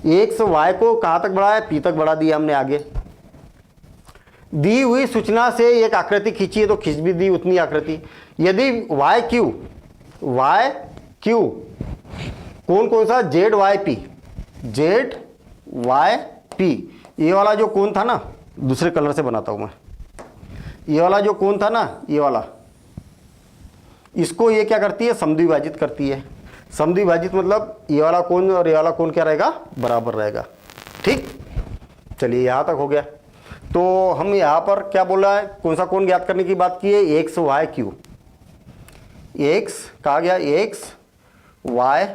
Speaker 1: x y को कहाँ तक बढ़ाया, p तक बढ़ा दिया हमने आगे। दी हुई सूचना से एक आकृति खींची है, तो खींच भी दी उतनी आकृति। यदि YQ कोण कौन सा, ZYP, ये वाला जो कोण था ना, दूसरे कलर से बनाता हूं मैं, ये वाला जो कोण था ना, ये वाला, इसको ये क्या करती है, समद्विभाजित करती है। समद्विभाजित मतलब ये वाला कोण और ये वाला कोण क्या रहेगा, बराबर रहेगा। ठीक, चलिए यहाँ तक हो गया। तो हम यहाँ पर क्या बोल रहा है, कौन सा कोण ज्ञात करने की बात की है, एक्स वाई क्यू। एक्स कहा गया, एक्स वाई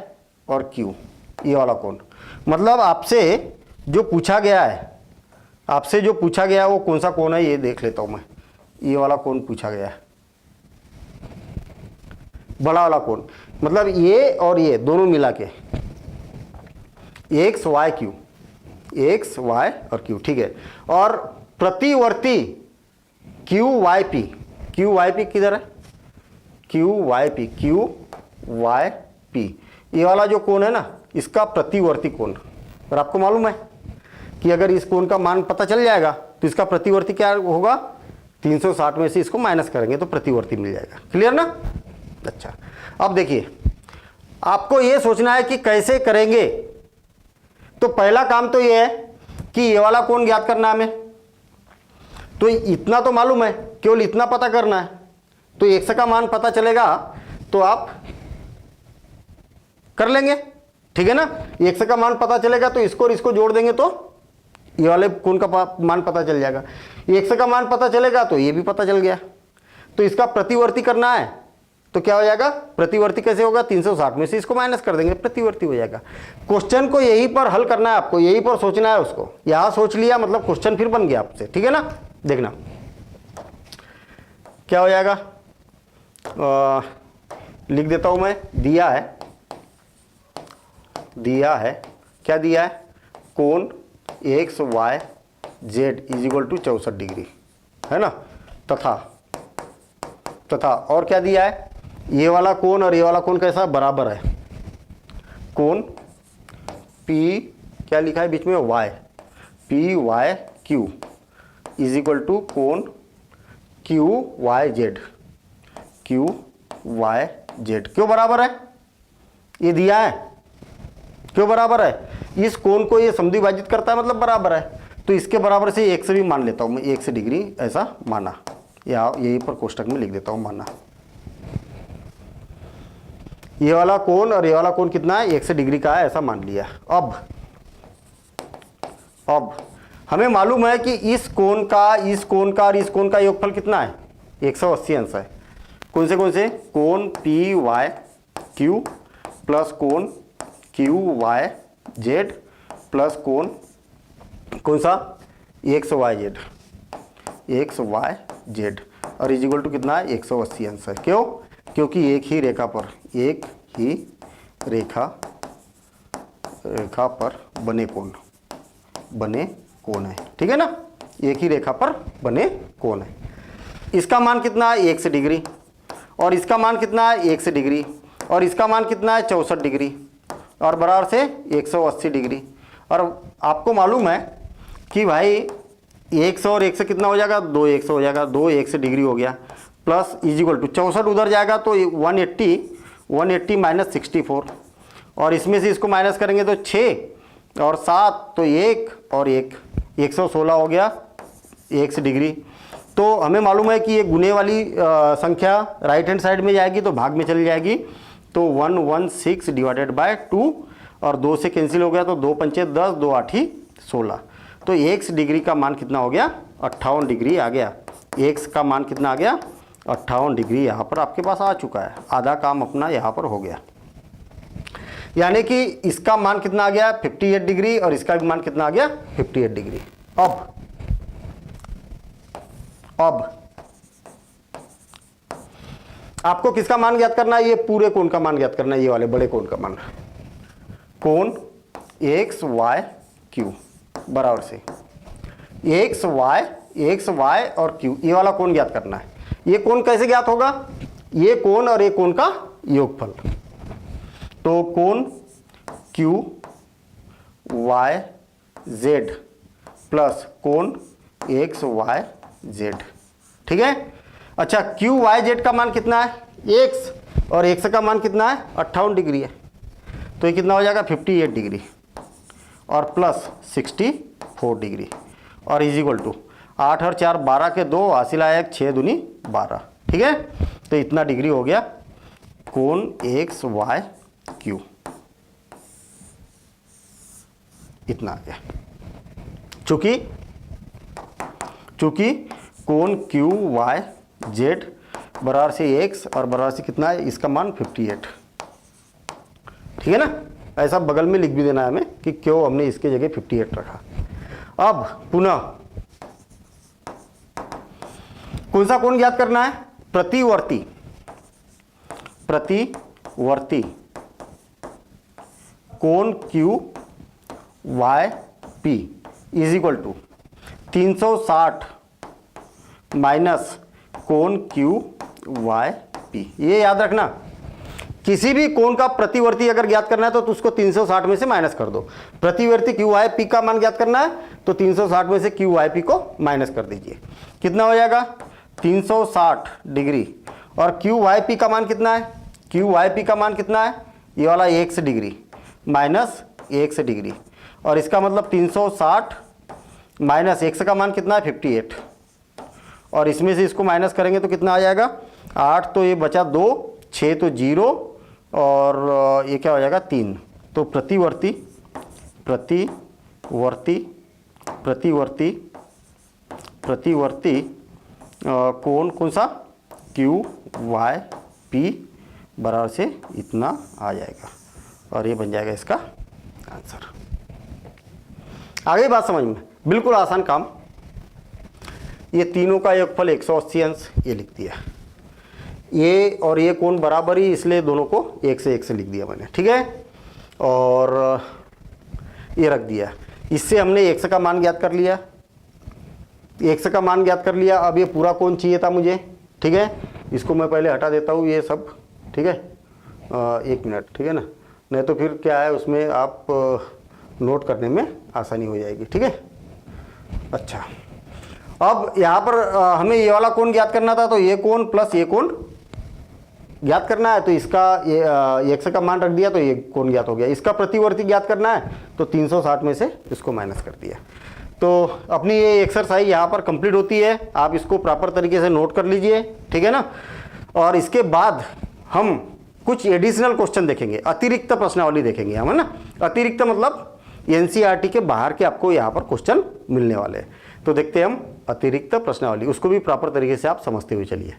Speaker 1: और क्यू, ये वाला कोण। मतलब आपसे जो पूछा गया है, आपसे जो पूछा गया है वो कौन सा कोण है, ये देख लेता हूं मैं। ये वाला कोण पूछा गया है, बड़ा वाला कोण, मतलब ये और ये दोनों मिला के X Y Q, X Y और क्यू। ठीक है, और प्रतिवर्ती Q Y P, Q Y P किधर है, Q Y P, Q Y P, ये वाला जो कोण है ना, इसका प्रतिवर्ती कोण। और आपको मालूम है कि अगर इस कोण का मान पता चल जाएगा तो इसका प्रतिवर्ती क्या होगा, 360 में से इसको माइनस करेंगे तो प्रतिवर्ती मिल जाएगा। क्लियर ना? अच्छा, अब देखिए आपको ये सोचना है कि कैसे करेंगे। तो पहला काम तो ये है कि ये वाला कोण ज्ञात करना है हमें, तो इतना तो मालूम है, केवल इतना पता करना है। तो एक्स का मान पता चलेगा तो आप कर लेंगे, ठीक है ना। एक्स का मान पता चलेगा तो इसको और इसको जोड़ देंगे तो ये वाले कोण का मान पता चल जाएगा। एक्स का मान पता चलेगा तो ये भी पता चल गया। तो इसका प्रतिवर्ती करना है तो क्या हो जाएगा, प्रतिवर्ती कैसे होगा, 360 में से इसको माइनस कर देंगे, प्रतिवर्ती हो जाएगा। क्वेश्चन को यहीं पर हल करना है आपको, यहीं पर सोचना है उसको। यहां सोच लिया मतलब क्वेश्चन फिर बन गया आपसे, ठीक है ना। देखना क्या हो जाएगा, लिख देता हूं मैं। दिया है क्या दिया है, कोण X Y Z is equal to 64 degree, है ना। तथा और क्या दिया है, ये वाला कोण और ये वाला कोण कैसा बराबर है, कोण पी क्या लिखा है बीच में, Y, P Y Q is equal to कोण Q Y Z, Q Y Z. क्यों बराबर है, ये दिया है, क्यों बराबर है, इस कोण को ये समद्विभाजित करता है मतलब बराबर है। तो इसके बराबर से एक्स भी मान लेता हूं मैं, 1 डिग्री ऐसा माना, या यहीं पर कोष्टक में लिख देता हूं माना। ये वाला कोण और ये वाला कोण कितना है, 1 डिग्री का है ऐसा मान लिया। अब हमें मालूम है कि इस कोण का और इस कोण का योगफल कितना है, 180 अंश है। कौन से कोण पी वाई क्यू प्लस कोण क्यू वाई जेड प्लस कोण कौन सा, एक्स वाई जेड और इज इक्वल टू कितना है, 180 अंश है। क्यों, क्योंकि एक ही रेखा पर बने कोण है, ठीक है ना। एक ही रेखा पर बने कोण है। इसका मान कितना है, 1 डिग्री, और इसका मान कितना है, 1 डिग्री, और इसका मान कितना है, 64 डिग्री, और बराबर से 180 डिग्री। और आपको मालूम है कि भाई 100 और 1 से कितना हो जाएगा, 2 हो जाएगा, 2 डिग्री हो गया, प्लस इज इक्वल टू 64 उधर जाएगा तो 180 माइनस 64, और इसमें से इसको माइनस करेंगे तो 6 और 7 तो 1 और 1, 116 हो गया 1 डिग्री। तो हमें मालूम है कि ये गुने वाली संख्या राइट हैंड साइड में जाएगी तो भाग में चली जाएगी, तो 116 डिवाइडेड बाय 2, और 2 से कैंसिल हो गया तो 2 पंचे 10, 2 8 16। तो x डिग्री का मान कितना हो गया, 58 डिग्री आ गया। x का मान कितना आ गया, 58 डिग्री यहाँ पर आपके पास आ चुका है। आधा काम अपना यहाँ पर हो गया, यानी कि इसका मान कितना आ गया, 58 डिग्री, और इसका भी मान कितना आ गया, 58 डिग्री। अब आपको किसका मान ज्ञात करना है, ये पूरे कोण का मान ज्ञात करना है, ये वाले बड़े कोण का मान, कोण एक्स वाई क्यू बराबर से एक्स वाई और क्यू, ये वाला कोण ज्ञात करना है। ये कोण कैसे ज्ञात होगा, ये कोण और ये कोण का योगफल। तो कोण क्यू वाई जेड प्लस कोण एक्स वाई जेड, ठीक है। अच्छा, क्यू वाई जेड का मान कितना है, एक्स, और एक्स का मान कितना है, 58 डिग्री है, तो ये कितना हो जाएगा, 58 डिग्री और प्लस 64 डिग्री, और इज इक्वल टू, 8 और 4 12 के 2, हासिल आया 6 दूनी 12। ठीक है, तो इतना डिग्री हो गया कोण एक्स वाई क्यू, इतना आ गया। चूंकि कोण क्यू वाई जेड बराबर से एक्स और बराबर से कितना है, इसका मान 58। ठीक है ना, ऐसा बगल में लिख भी देना है हमें कि क्यों हमने इसके जगह 58 रखा। अब पुनः कौन सा कोण ज्ञात करना है, प्रतिवर्ती कोण Q Y P is equal to 360 minus कोण क्यू वाई पी। ये याद रखना, किसी भी कोण का प्रतिवर्ती अगर ज्ञात करना है तो उसको 360 में से माइनस कर दो। प्रतिवर्ती क्यू वाई पी का मान ज्ञात करना है तो 360 में से क्यू वाई पी को माइनस कर दीजिए। कितना हो जाएगा 360 डिग्री, और क्यू वाई पी का मान कितना है, क्यू वाई पी का मान कितना है, ये वाला x degree minus x degree, और इसका मतलब 360 माइनस x का मान कितना है 58, और इसमें से इसको माइनस करेंगे तो कितना आ जाएगा 8, तो ये बचा 2, 6 तो 0, और ये क्या हो जाएगा 3। तो प्रतिवर्ती कोण कौन सा क्यू वाई पी बराबर से इतना आ जाएगा, और ये बन जाएगा इसका आंसर। आगे बात समझ में, बिल्कुल आसान काम। ये तीनों का योगफल 180 अंश ये लिख दिया, ये और ये कोण बराबर ही, इसलिए दोनों को 1 से 1 से लिख दिया मैंने। ठीक है, और ये रख दिया। इससे हमने x का मान ज्ञात कर लिया, x का मान ज्ञात कर लिया। अब ये पूरा कोण चाहिए था मुझे। ठीक है, इसको मैं पहले हटा देता हूँ ये सब। ठीक है, 1 मिनट, ठीक है ना, नहीं तो फिर क्या है उसमें आप नोट करने में आसानी हो जाएगी। ठीक है, अच्छा, अब यहाँ पर हमें ये वाला कोण ज्ञात करना था, तो ये कोण प्लस ये कोण ज्ञात करना है, तो इसका ये x का मान रख दिया तो ये कोण ज्ञात हो गया। इसका प्रतिवर्ती ज्ञात करना है तो 360 में से इसको माइनस कर दिया। तो अपनी ये एक्सरसाइज यहाँ पर कंप्लीट होती है, आप इसको प्रॉपर तरीके से नोट कर लीजिए। ठीक है ना, और इसके बाद हम कुछ एडिशनल क्वेश्चन देखेंगे, अतिरिक्त प्रश्नावली देखेंगे हम, है ना। अतिरिक्त मतलब एनसीईआरटी के बाहर के आपको यहाँ पर क्वेश्चन मिलने वाले हैं। तो देखते हैं हम अतिरिक्त प्रश्नावली, उसको भी प्रॉपर तरीके से आप समझते हुए चलिए।